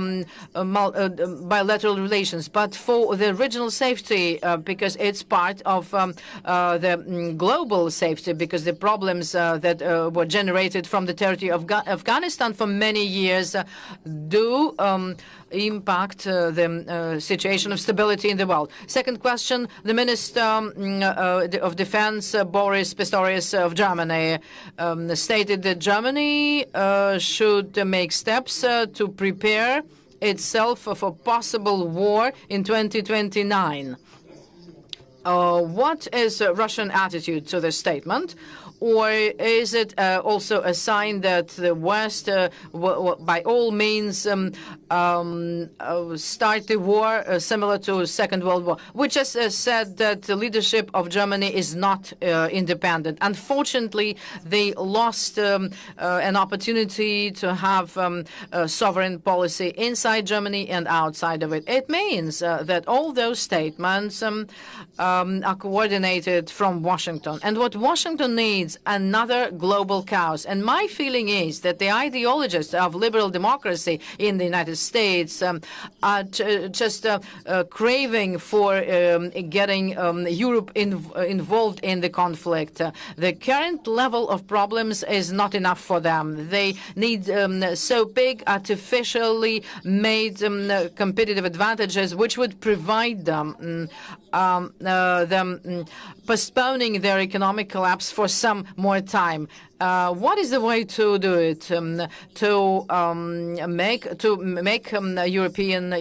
bilateral relations, but for the regional safety, because it's part of the global safety, because the problems that were generated from the territory of Afghanistan for many years do impact the situation of stability in the world. Second question, the Minister of Defense, Boris Pistorius of Germany, stated that Germany should make steps to prepare itself for possible war in 2029. What is Russian attitude to this statement? Or is it also a sign that the West, by all means, start the war similar to Second World War? We just said that the leadership of Germany is not independent. Unfortunately, they lost an opportunity to have a sovereign policy inside Germany and outside of it. It means that all those statements are coordinated from Washington. And what Washington needs, another global chaos. And my feeling is that the ideologists of liberal democracy in the United States are just craving for getting Europe involved in the conflict. The current level of problems is not enough for them. They need so big, artificially made competitive advantages, which would provide them postponing their economic collapse for some more time. What is the way to do it? To make European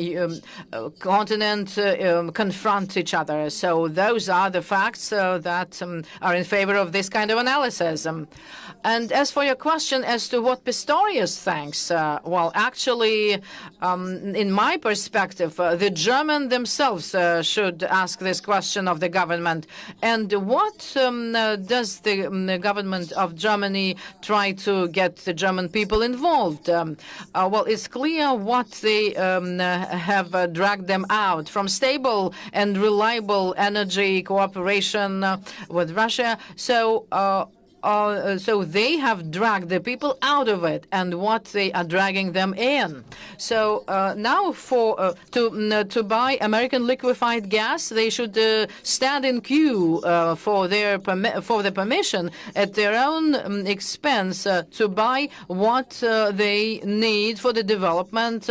continent confront each other. So those are the facts that are in favor of this kind of analysis. And as for your question as to what Pistorius thinks, well, actually, in my perspective, the German themselves should ask this question of the government. And what does the government of Germany try to get the German people involved? Well, it's clear what they have dragged them out from stable and reliable energy cooperation with Russia. So they have dragged the people out of it, and what they are dragging them in. So now to buy American liquefied gas, they should stand in queue for the permission at their own expense to buy what they need for the development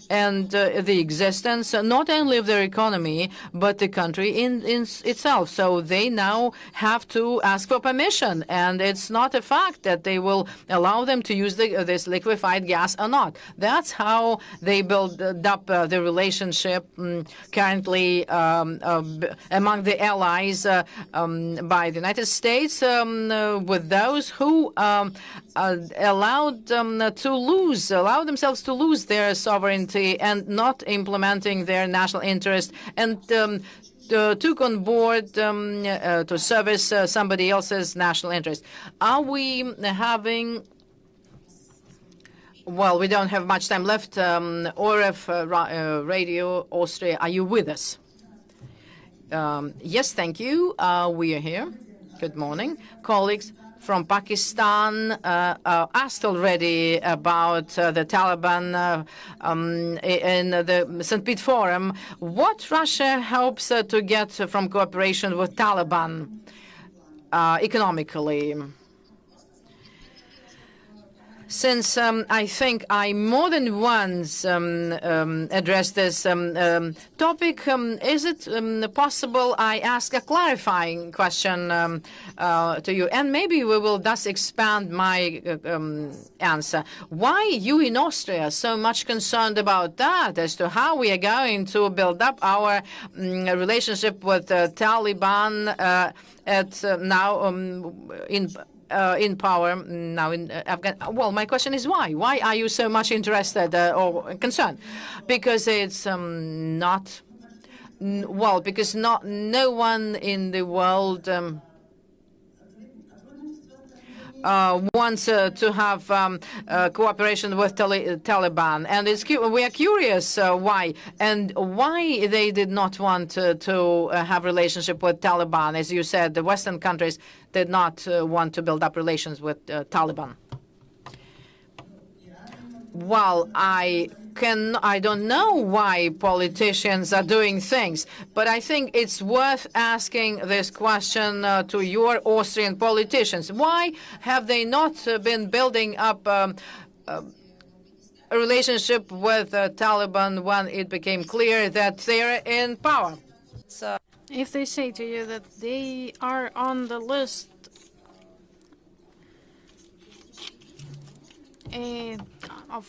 and the existence not only of their economy but the country in itself. So they now have to ask for permission, and and it's not a fact that they will allow them to use this liquefied gas or not. That's how they build up the relationship currently among the allies by the United States with those who allowed themselves to lose their sovereignty and not implementing their national interest, and took on board to service somebody else's national interest. Are we having... Well, we don't have much time left. ORF Radio Austria, are you with us? Yes, thank you. We are here. Good morning. Colleagues from Pakistan asked already about the Taliban in the St. Pete Forum. What Russia hopes to get from cooperation with Taliban economically? Since I think I more than once addressed this topic, is it possible I ask a clarifying question to you? And maybe we will thus expand my answer. Why you in Austria are so much concerned about that, as to how we are going to build up our relationship with the Taliban now in power now in Afghanistan? Well, my question is why? Why are you so much interested or concerned? Because it's not... Well, because no one in the world wants to have cooperation with Taliban, and we are curious why, and why they did not want to have relationship with Taliban. As you said, the Western countries did not want to build up relations with Taliban. Well, I don't know why politicians are doing things, but I think it's worth asking this question to your Austrian politicians. Why have they not been building up a relationship with Taliban when it became clear that they're in power? If they say to you that they are on the list of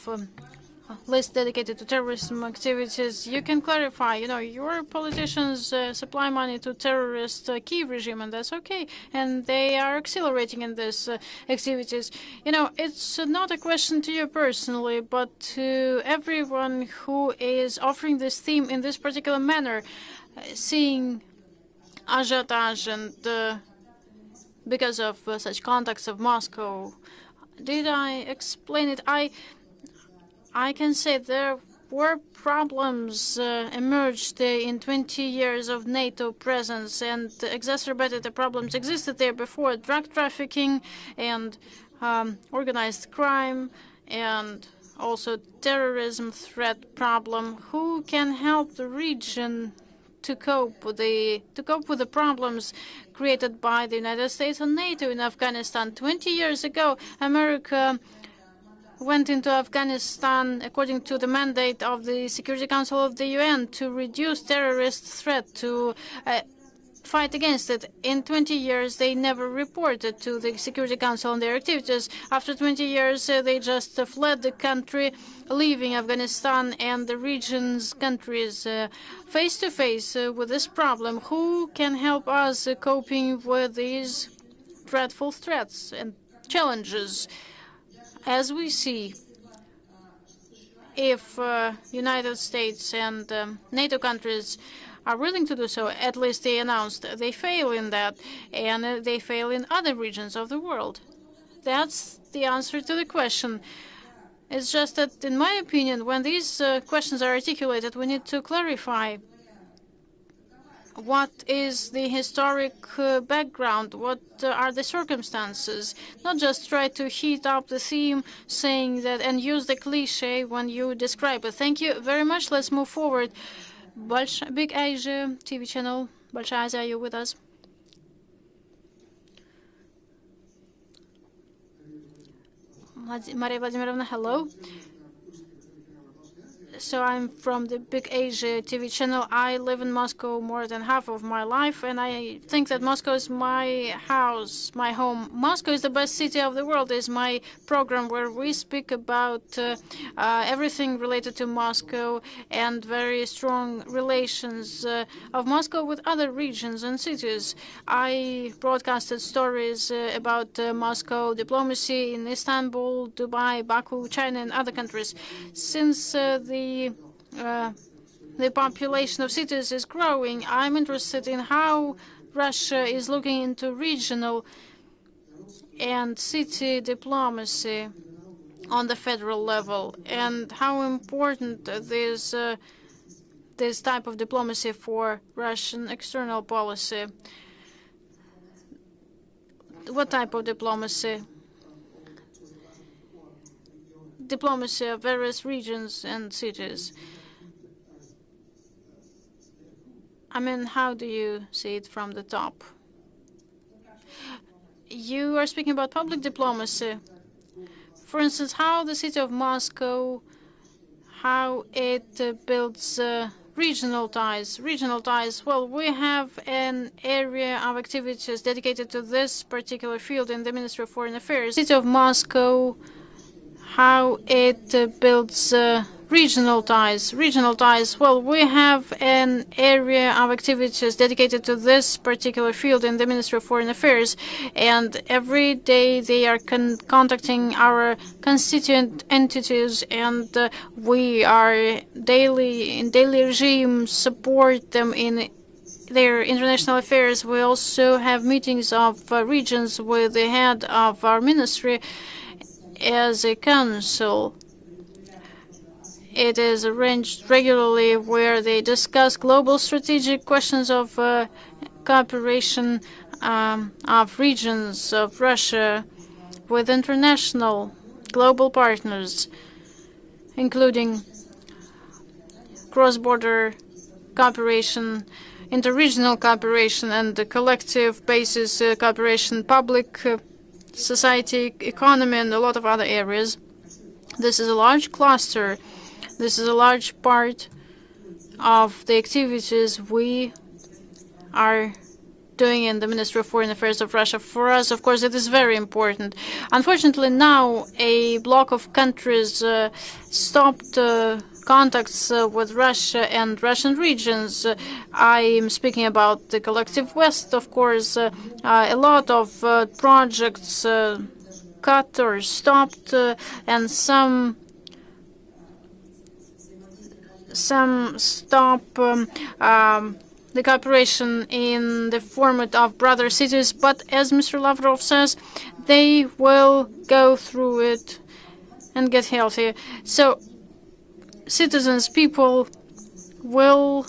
list dedicated to terrorism activities, you can clarify, your politicians supply money to terrorist Kiev regime, and that's okay. And they are accelerating in these activities. It's not a question to you personally, but to everyone who is offering this theme in this particular manner, seeing agitage and because of such contacts of Moscow. Did I explain it? I can say there were problems emerged in 20 years of NATO presence, and exacerbated the problems existed there before: drug trafficking and organized crime, and also terrorism threat problem. Who can help the region to cope with the problems created by the United States and NATO in Afghanistan? 20 years ago, America went into Afghanistan according to the mandate of the Security Council of the UN to reduce terrorist threat, to fight against it. In 20 years, they never reported to the Security Council on their activities. After 20 years, they just fled the country, leaving Afghanistan and the region's countries face to face with this problem. Who can help us coping with these dreadful threats and challenges? As we see, if United States and NATO countries are willing to do so, at least they announced they fail in that, and they fail in other regions of the world. That's the answer to the question. It's just that, in my opinion, when these questions are articulated, we need to clarify what is the historic background, what are the circumstances, not just try to heat up the theme, saying that, and use the cliche when you describe it. Thank you very much. Let's move forward. Big Asia TV channel. Большая Asia, are you with us? Maria Vladimirovna, hello. So I'm from the Big Asia TV channel. I live in Moscow more than half of my life, and I think that Moscow is my house, my home. Moscow is the best city of the world is my program where we speak about everything related to Moscow and very strong relations of Moscow with other regions and cities. I broadcasted stories about Moscow diplomacy in Istanbul, Dubai, Baku, China, and other countries. Since the population of cities is growing, I'm interested in how Russia is looking into regional and city diplomacy on the federal level, and how important this type of diplomacy for Russian external policy. What type of diplomacy? Diplomacy of various regions and cities. I mean, how do you see it from the top? You are speaking about public diplomacy. For instance, how the city of Moscow, how it builds regional ties. Regional ties, well, we have an area of activities dedicated to this particular field in the Ministry of Foreign Affairs. The city of Moscow, how it builds regional ties. Regional ties, well, we have an area of activities dedicated to this particular field in the Ministry of Foreign Affairs, and every day they are contacting our constituent entities, and we are in daily regime support them in their international affairs. We also have meetings of regions with the head of our ministry as a council. It is arranged regularly where they discuss global strategic questions of cooperation of regions of Russia with international global partners, including cross-border cooperation, interregional cooperation, and the collective basis cooperation, public society, economy, and a lot of other areas. This is a large cluster. This is a large part of the activities we are doing in the Ministry of Foreign Affairs of Russia. For us, of course, it is very important. Unfortunately, now a block of countries stopped contacts with Russia and Russian regions. I am speaking about the collective West, of course. A lot of projects cut or stopped, and some stop the cooperation in the format of brother cities. But as Mr. Lavrov says, they will go through it and get healthy. So citizens, people will,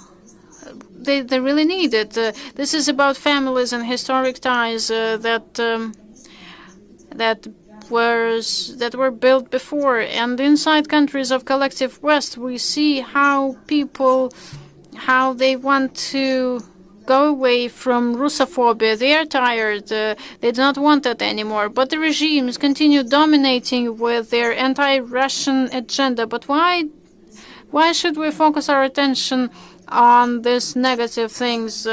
they really need it. This is about families and historic ties that were built before. And inside countries of collective West, we see how they want to go away from Russophobia. They are tired. They do not want that anymore. But the regimes continue dominating with their anti-Russian agenda. But why should we focus our attention on these negative things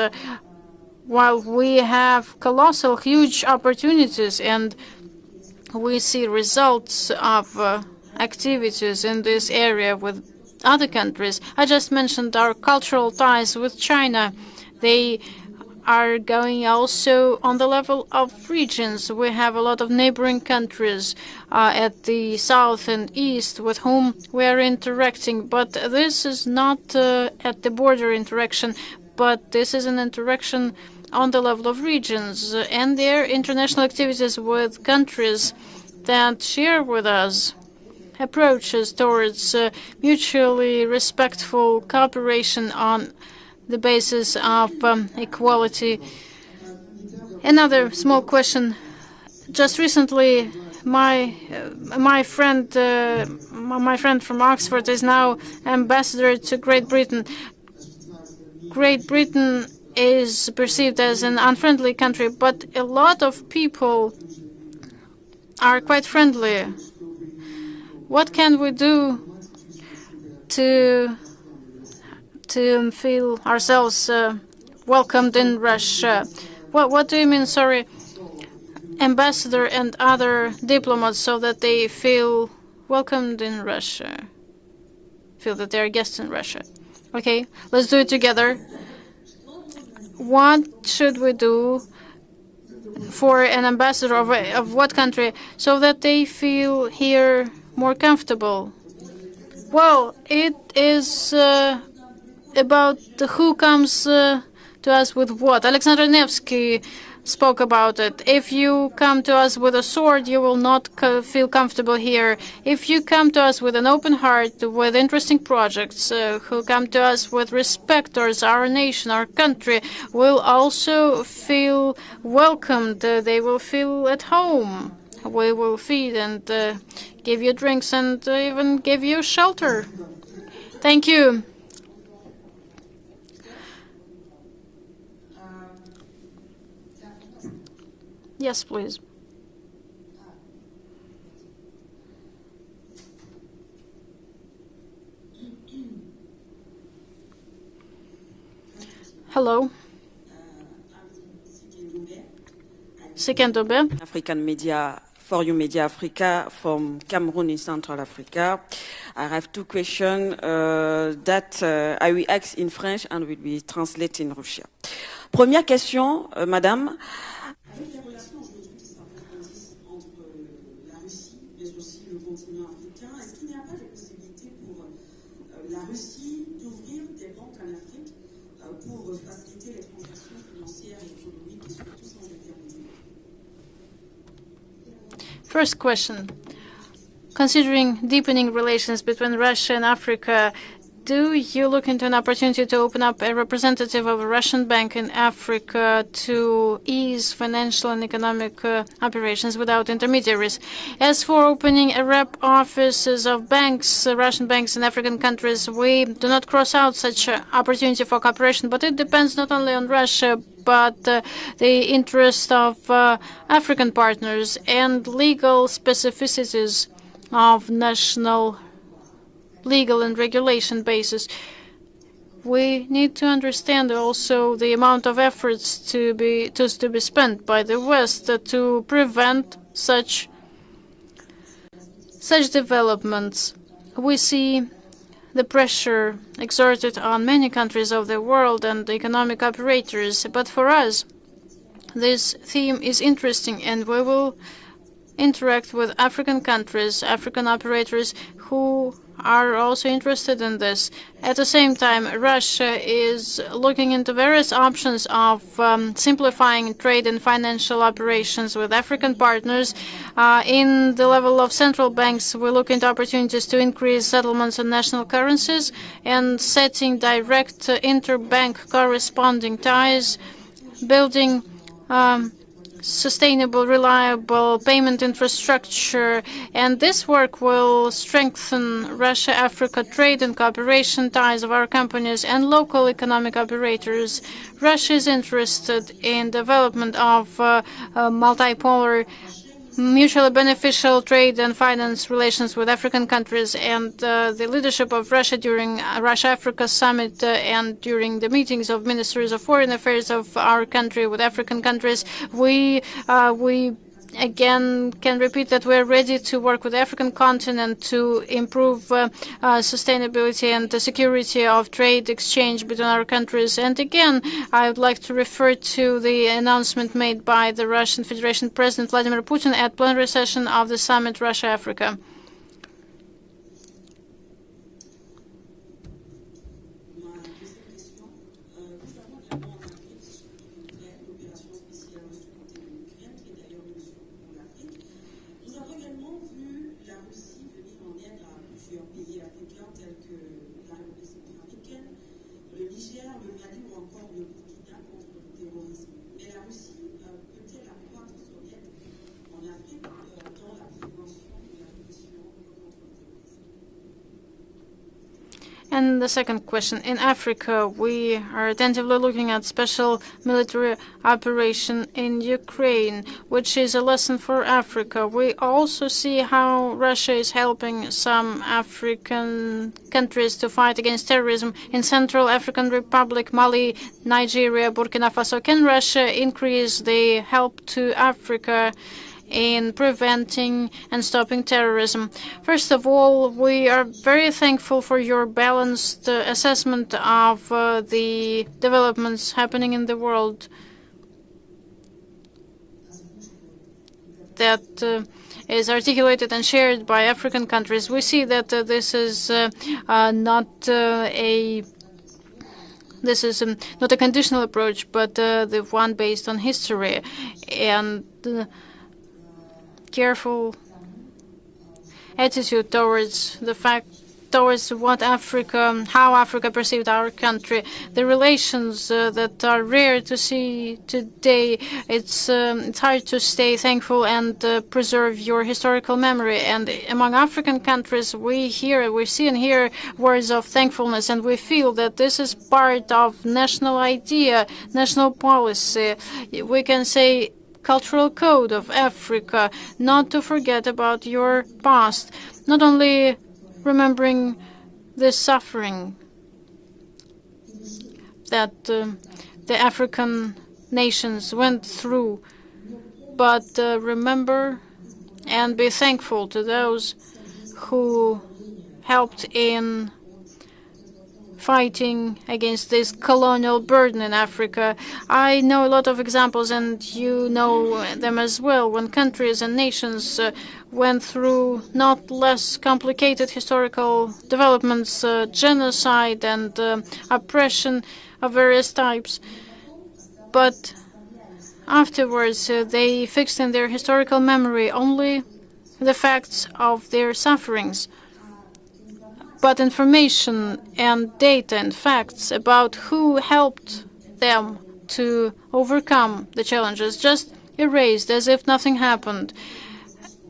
while we have colossal, huge opportunities, and we see results of activities in this area with other countries? I just mentioned our cultural ties with China. They are going also on the level of regions. We have a lot of neighboring countries at the south and east with whom we are interacting. But this is not at the border interaction, but this is an interaction on the level of regions and their international activities with countries that share with us approaches towards mutually respectful cooperation on the basis of equality. Another small question. Just recently, my friend from Oxford is now ambassador to Great Britain. Great Britain is perceived as an unfriendly country, but a lot of people are quite friendly. What can we do to feel ourselves welcomed in Russia. What do you mean, sorry? Ambassador and other diplomats, so that they feel welcomed in Russia, feel that they are guests in Russia. Okay, let's do it together. What should we do for an ambassador of what country so that they feel here more comfortable? Well, it is about who comes to us with what. Alexander Nevsky spoke about it. If you come to us with a sword, you will not feel comfortable here. If you come to us with an open heart, with interesting projects, who come to us with respect towards our nation, our country, will also feel welcomed. They will feel at home. We will feed and give you drinks and even give you shelter. Thank you. Yes, please. Hello. Sekendobe. African Media, For You Media Africa from Cameroon in Central Africa. I have two questions that I will ask in French and will be translated in Russian. Première question, madame. Avec les relations aujourd'hui qui s'approfondissent entre la Russie, mais aussi le continent africain, est-ce qu'il n'y a pas de possibilité pour la Russie d'ouvrir des banques en Afrique pour faciliter les transactions financières et économiques et surtout sans intermédiaire? First question. Considering deepening relations between Russia and Africa, do you look into an opportunity to open up a representative of a Russian bank in Africa to ease financial and economic operations without intermediaries? As for opening a rep offices of banks, Russian banks in African countries, we do not cross out such opportunity for cooperation, but it depends not only on Russia, but the interest of African partners and legal specificities of national legal and regulation basis. We need to understand also the amount of efforts to be spent by the West to prevent such developments. We see the pressure exerted on many countries of the world and economic operators, but for us, this theme is interesting, and we will interact with African countries, African operators who are also interested in this. At the same time, Russia is looking into various options of simplifying trade and financial operations with African partners. In the level of central banks, we look into opportunities to increase settlements in national currencies and setting direct interbank corresponding ties, building sustainable, reliable payment infrastructure, and this work will strengthen Russia-Africa trade and cooperation ties of our companies and local economic operators. Russia is interested in development of multipolar, mutually beneficial trade and finance relations with African countries, and the leadership of Russia during Russia-Africa summit and during the meetings of ministers of foreign affairs of our country with African countries, we again can repeat that we're ready to work with the African continent to improve sustainability and the security of trade exchange between our countries. And again, I would like to refer to the announcement made by the Russian Federation President Vladimir Putin at plenary session of the summit Russia-Africa. And the second question, in Africa, we are attentively looking at special military operation in Ukraine, which is a lesson for Africa. We also see how Russia is helping some African countries to fight against terrorism in Central African Republic, Mali, Nigeria, Burkina Faso. Can Russia increase the help to Africa in preventing and stopping terrorism? First of all, we are very thankful for your balanced assessment of the developments happening in the world that is articulated and shared by African countries. We see that this is not a conditional approach, but the one based on history and careful attitude towards what Africa, how Africa perceived our country, the relations that are rare to see today. It's hard to stay thankful and preserve your historical memory. And among African countries, we see and hear words of thankfulness, and we feel that this is part of national idea, national policy. We can say cultural code of Africa, not to forget about your past, not only remembering the suffering that the African nations went through, but remember and be thankful to those who helped in fighting against this colonial burden in Africa. I know a lot of examples, and you know them as well, when countries and nations went through not less complicated historical developments, genocide and oppression of various types. But afterwards, they fixed in their historical memory only the facts of their sufferings. But information and data and facts about who helped them to overcome the challenges just erased as if nothing happened.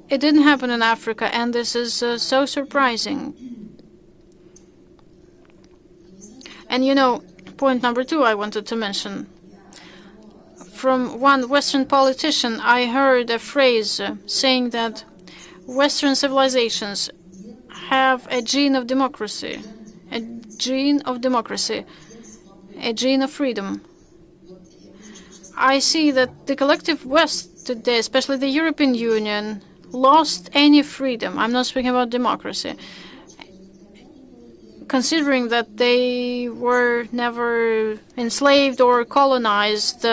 It didn't happen in Africa, and this is so surprising. And you know, point number two I wanted to mention. From one Western politician, I heard a phrase saying that Western civilizations have a gene of democracy, a gene of freedom. I see that the collective West today, especially the European Union, lost any freedom. I'm not speaking about democracy, considering that they were never enslaved or colonized,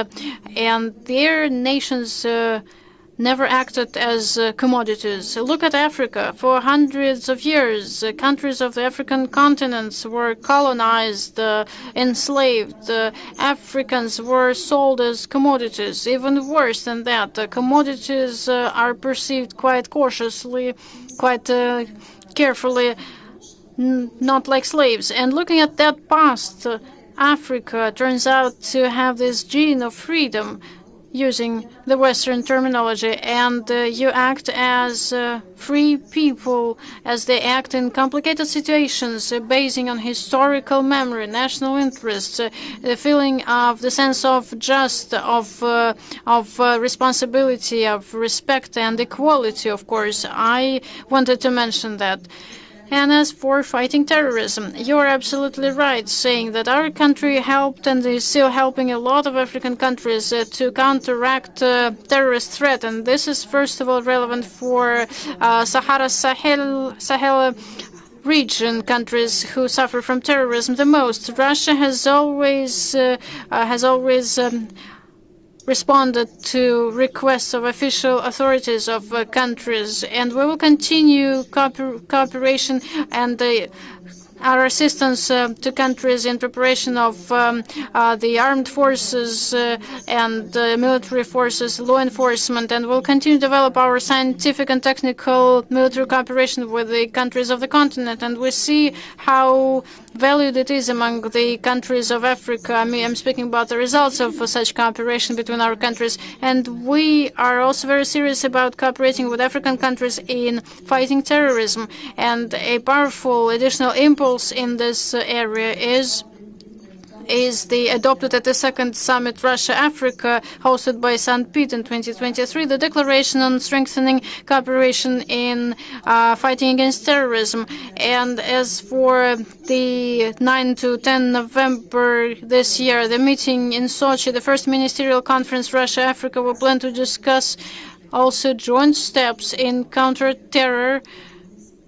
and their nations never acted as commodities. Look at Africa. For hundreds of years, countries of the African continents were colonized, enslaved. Africans were sold as commodities. Even worse than that, commodities are perceived quite cautiously, quite carefully, not like slaves. And looking at that past, Africa turns out to have this gene of freedom, using the Western terminology, and you act as free people, as they act in complicated situations, basing on historical memory, national interests, the feeling of the sense of just, of responsibility, of respect and equality. Of course, I wanted to mention that. And as for fighting terrorism, you are absolutely right, saying that our country helped and is still helping a lot of African countries to counteract terrorist threat. And this is, first of all, relevant for Sahel region countries who suffer from terrorism the most. Russia has always responded to requests of official authorities of countries, and we will continue cooperation and our assistance to countries in preparation of the armed forces and military forces, law enforcement, and we'll continue to develop our scientific and technical military cooperation with the countries of the continent. And we see how valued it is among the countries of Africa. I mean, I'm speaking about the results of such cooperation between our countries. And we are also very serious about cooperating with African countries in fighting terrorism. And a powerful additional impulse rules in this area is the adopted at the second summit Russia-Africa hosted by St. Pete in 2023, the Declaration on Strengthening Cooperation in Fighting Against Terrorism. And as for the 9 to 10 November this year, the meeting in Sochi, the first ministerial conference Russia-Africa, will plan to discuss also joint steps in counter-terror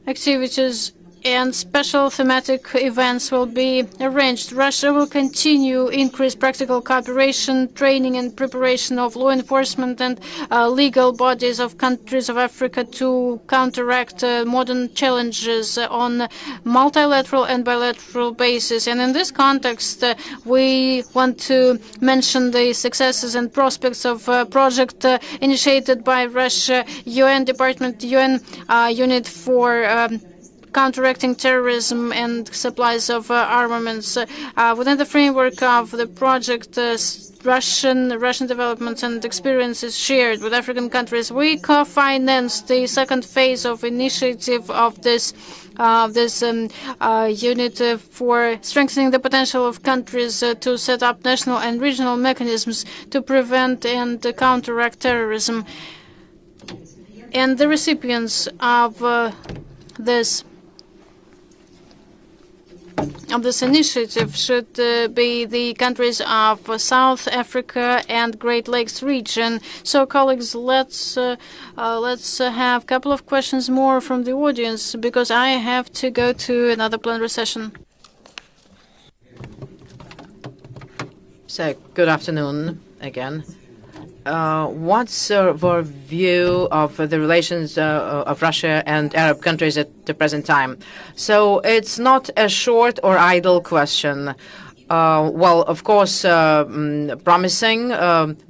activities, and special thematic events will be arranged. Russia will continue increase practical cooperation, training and preparation of law enforcement and legal bodies of countries of Africa to counteract modern challenges on multilateral and bilateral basis. And in this context, we want to mention the successes and prospects of a project initiated by Russia, UN Unit for counteracting terrorism and supplies of armaments. Within the framework of the project, Russian development and experiences shared with African countries, we co-financed the second phase of initiative of this unit for strengthening the potential of countries to set up national and regional mechanisms to prevent and counteract terrorism. And the recipients of this initiative should be the countries of South Africa and Great Lakes region. So, colleagues, let's have a couple of questions more from the audience, because I have to go to another plenary session. So, good afternoon again. What's your view of the relations of Russia and Arab countries at the present time? So it's not a short or idle question. Well, of course, promising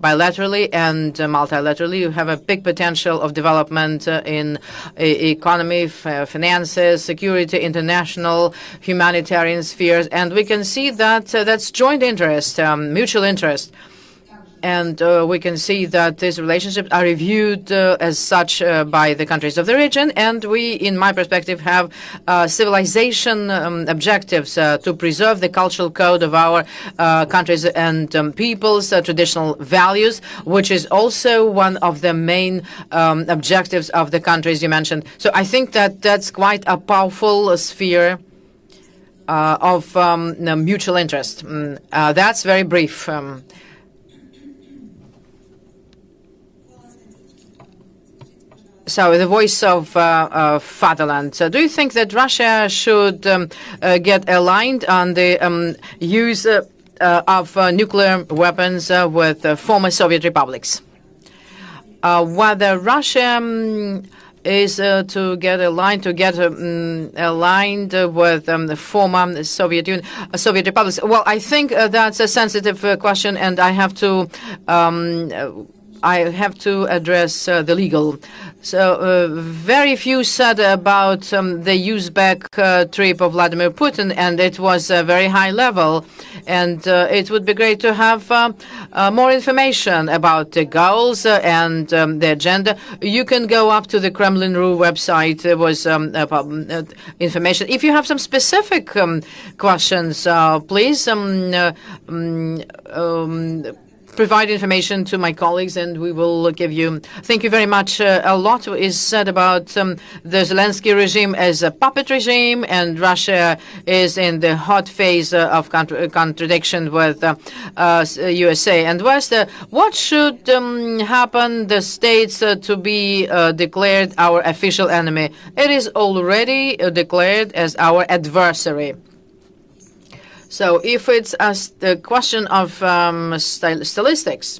bilaterally and multilaterally. You have a big potential of development in economy, finances, security, international, humanitarian spheres. And we can see that that's joint interest, mutual interest. And we can see that these relationships are reviewed as such by the countries of the region. And we, in my perspective, have civilization objectives to preserve the cultural code of our countries and people's traditional values, which is also one of the main objectives of the countries you mentioned. So I think that that's quite a powerful sphere of mutual interest. That's very brief. So, the voice of fatherland. So, do you think that Russia should get aligned on the use of nuclear weapons with former Soviet republics? Whether Russia is to get aligned, aligned with the former Soviet republics? Well, I think that's a sensitive question, and I have to address the legal. So very few said about the Uzbek trip of Vladimir Putin, and it was a very high level. And it would be great to have more information about the goals and the agenda. You can go up to the Kremlin website. There was information. If you have some specific questions, please provide information to my colleagues, and we will give you. Thank you very much. A lot is said about the Zelensky regime as a puppet regime, and Russia is in the hot phase of contradiction with USA and West. What should happen? The states to be declared our official enemy. It is already declared as our adversary. So if it's the question of stylistics,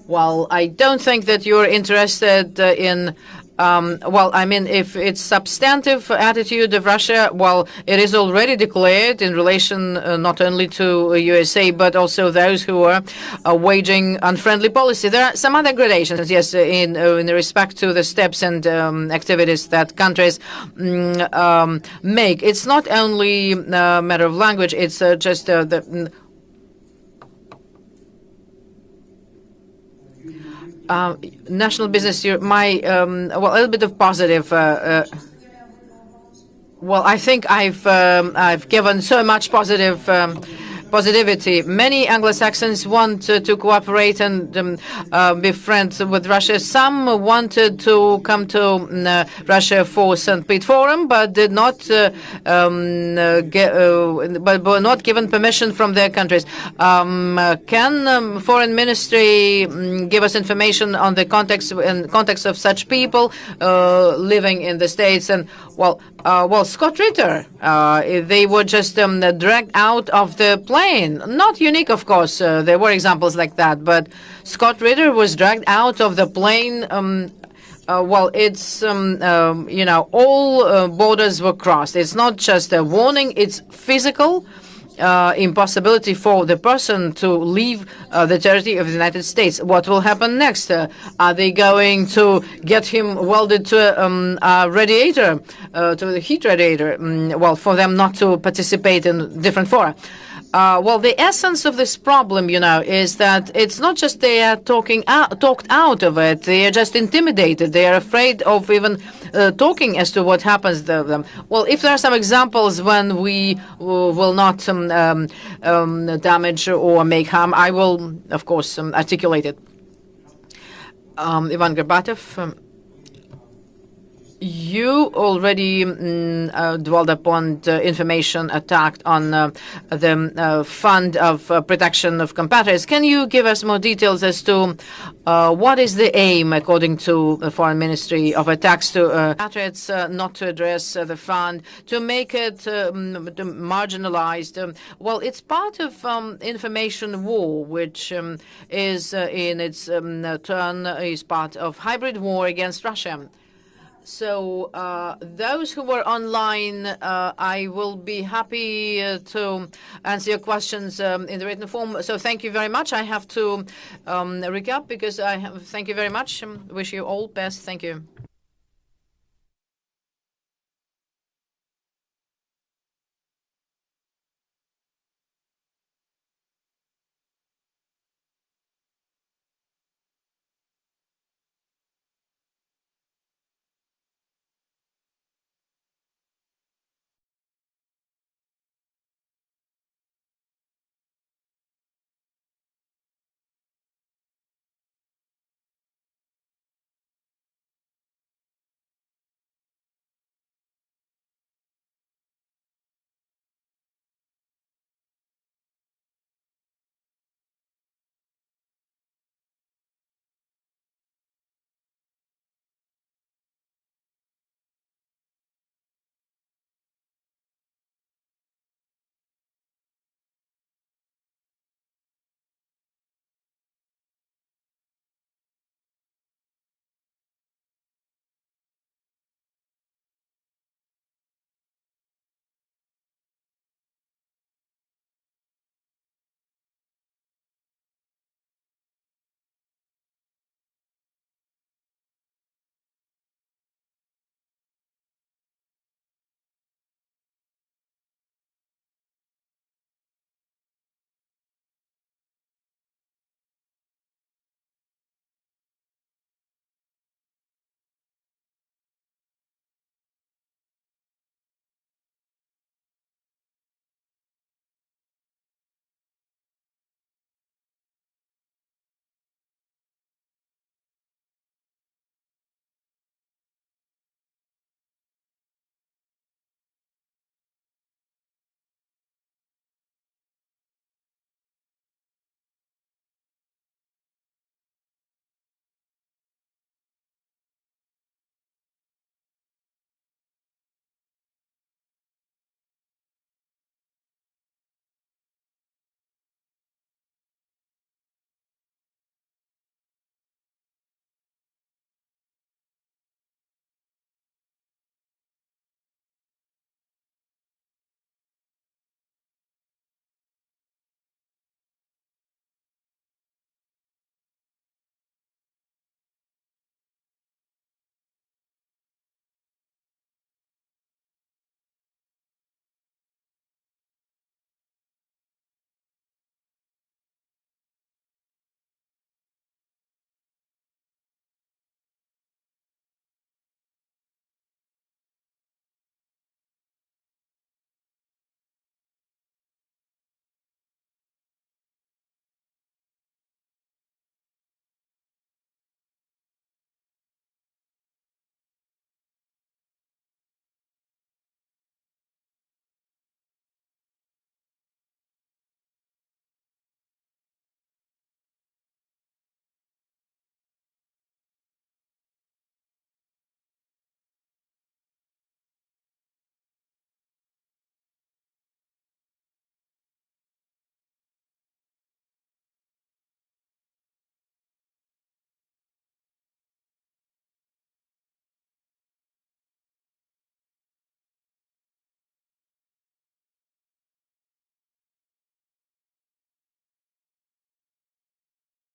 well, I don't think that you're interested in well, I mean, if it's substantive attitude of Russia, well, it is already declared in relation not only to USA, but also those who are waging unfriendly policy. There are some other gradations, yes, in respect to the steps and activities that countries make. It's not only a matter of language, it's just the National Business Year, well, a little bit of positive. Well, I think I've given so much positivity. Many Anglo-Saxons want to cooperate and be friends with Russia. Some wanted to come to Russia for St. Pete Forum, but did not but were not given permission from their countries. Can Foreign Ministry give us information on the context of such people living in the States? And well, Scott Ritter, they were just dragged out of the plane. Not unique, of course. There were examples like that, but Scott Ritter was dragged out of the plane. Well, it's, all borders were crossed. It's not just a warning, it's physical impossibility for the person to leave the territory of the United States. What will happen next? Are they going to get him welded to a radiator, to the heat radiator? Well, for them not to participate in different fora. Well, the essence of this problem, is that it's not just they are talked out of it. They are just intimidated. They are afraid of even talking as to what happens to them. Well, if there are some examples when we will not damage or make harm, I will, of course, articulate it. Ivan Gorbachev. You already dwelled upon the information attacked on the Fund of Protection of Compatriots. Can you give us more details as to what is the aim, according to the Foreign Ministry, of attacks to compatriots, not to address the fund, to make it marginalized? Well, it's part of information war, which is in its turn is part of hybrid war against Russia. So those who were online, I will be happy to answer your questions in the written form. So thank you very much. I have to recap because thank you very much. Wish you all best. Thank you.